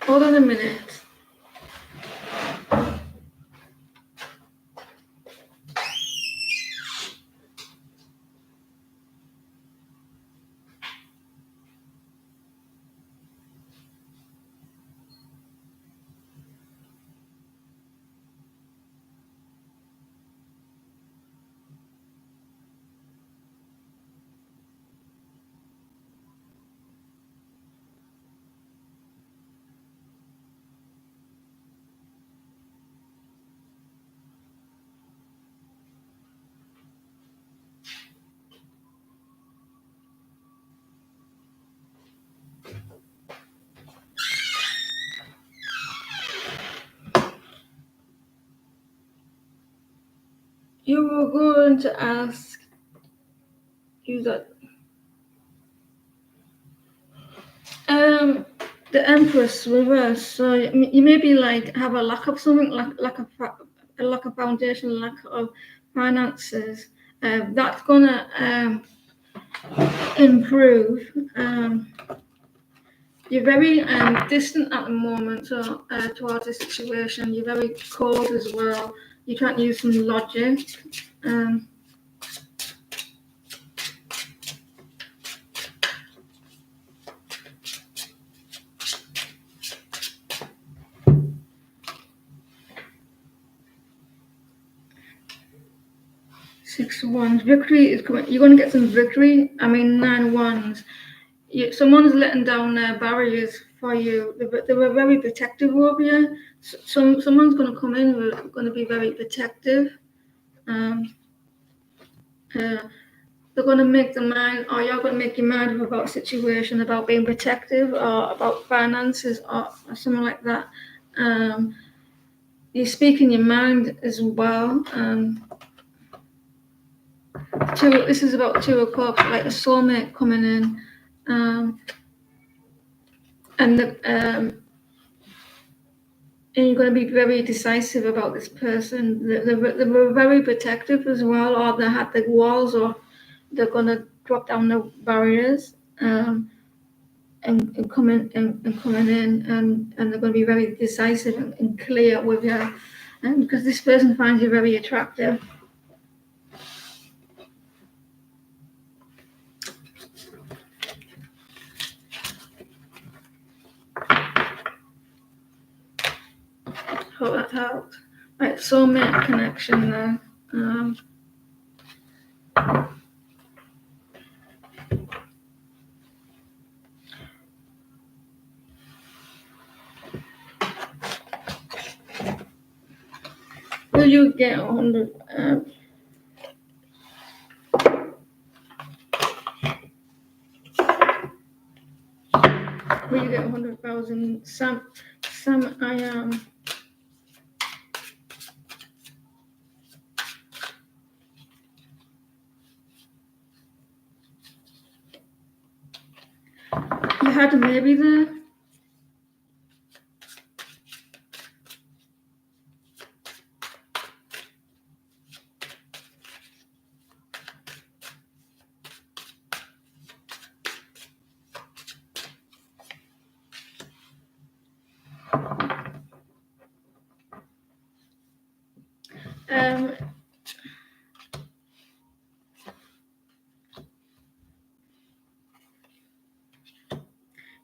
Hold on a minute. You were going to ask you that the Empress reverse. So you maybe like have a lack of something, lack of a lack of foundation, lack of finances. That's gonna improve. You're very distant at the moment, so towards the situation, you're very cold as well. You're trying to use some logic. 6 wands. Victory is coming. You're going to get some victory. I mean, 9 wands. Someone's letting down their barriers for you. They were very protective over you. Someone's going to come in who's going to be very protective. They're going to make the mind, or you're going to make your mind up about a situation, about being protective, or about finances, or something like that. You speak in your mind as well. This is about 2 of Cups, like a soulmate coming in, and you're going to be very decisive about this person. They were very protective as well, or they had the walls, or they're going to drop down the barriers and coming in, and they're going to be very decisive and clear with you, because this person finds you very attractive. Hope that helped. Right, soulmate connection there. Will you get 100? Will you get 100,000? Sam, I am. You had a maybe there.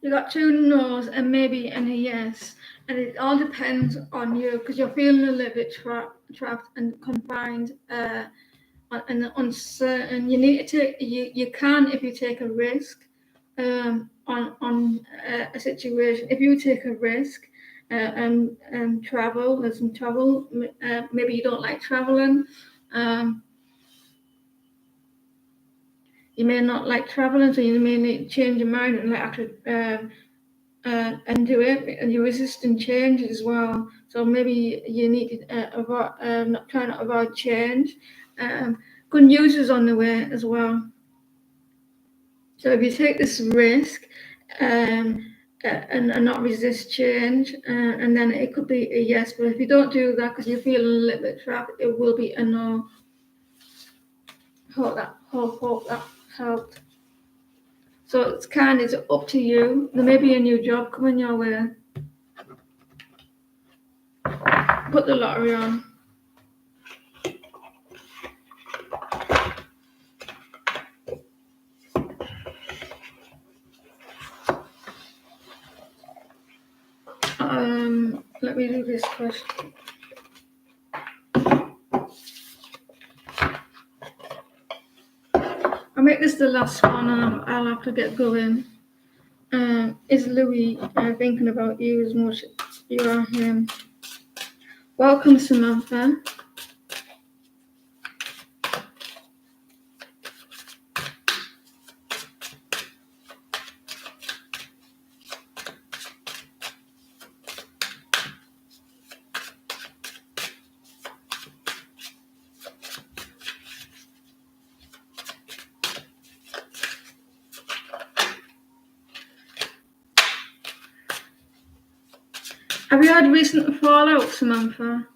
You got 2 no's, and maybe, and a yes. And it all depends on you, because you're feeling a little bit trapped and confined and uncertain. You need to take, you can, if you take a risk on a situation. If you take a risk and travel, there's some travel. Maybe you don't like traveling. You may not like traveling, so you may need to change your mind and actually and do it. And you're resisting change as well. So maybe you need to avoid, try not avoid change. Good news is on the way as well. So if you take this risk and not resist change, and then it could be a yes. But if you don't do that because you're feeling a little bit trapped, it will be a no. Hope that helped. So it's kind of up to you. There may be a new job coming your way. Put the lottery on. Let me do this question. I'll make this the last one, and I'll have to get going. Is Louis thinking about you as much as you are him? Welcome, Samantha. Have you had recent fallout, Samantha?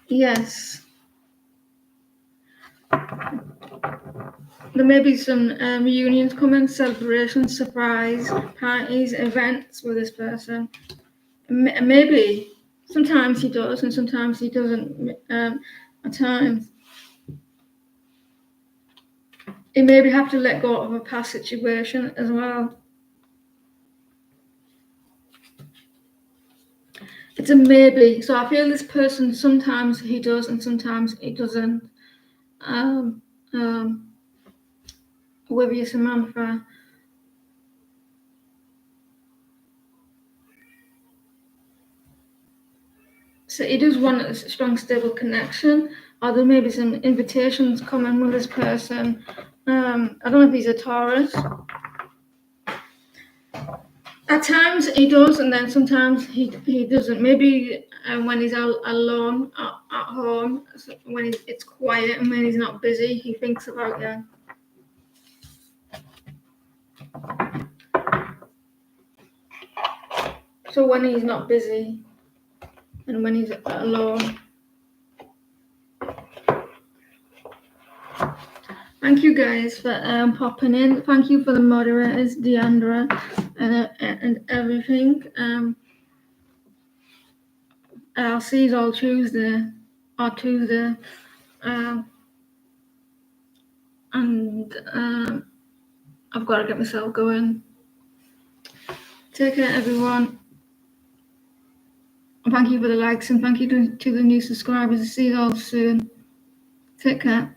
Yes. There may be some reunions coming, celebrations, surprise parties, events with this person. Maybe. Sometimes he does, and sometimes he doesn't. At times, he maybe have to let go of a past situation as well. It's a maybe. So I feel this person, sometimes he does and sometimes he doesn't. With you, Samantha. So he does want a strong, stable connection, or there may be some invitations coming with this person. I don't know if he's a Taurus. At times he does, and then sometimes he doesn't. Maybe when he's alone at home, when it's quiet and when he's not busy, he thinks about you. So when he's not busy and when he's alone. Thank you guys for popping in. Thank you for the moderators, Deandra, and everything. I'll see you all Tuesday. And I've got to get myself going. Take care, everyone. Thank you for the likes, and thank you to the new subscribers. See you all soon. Take care.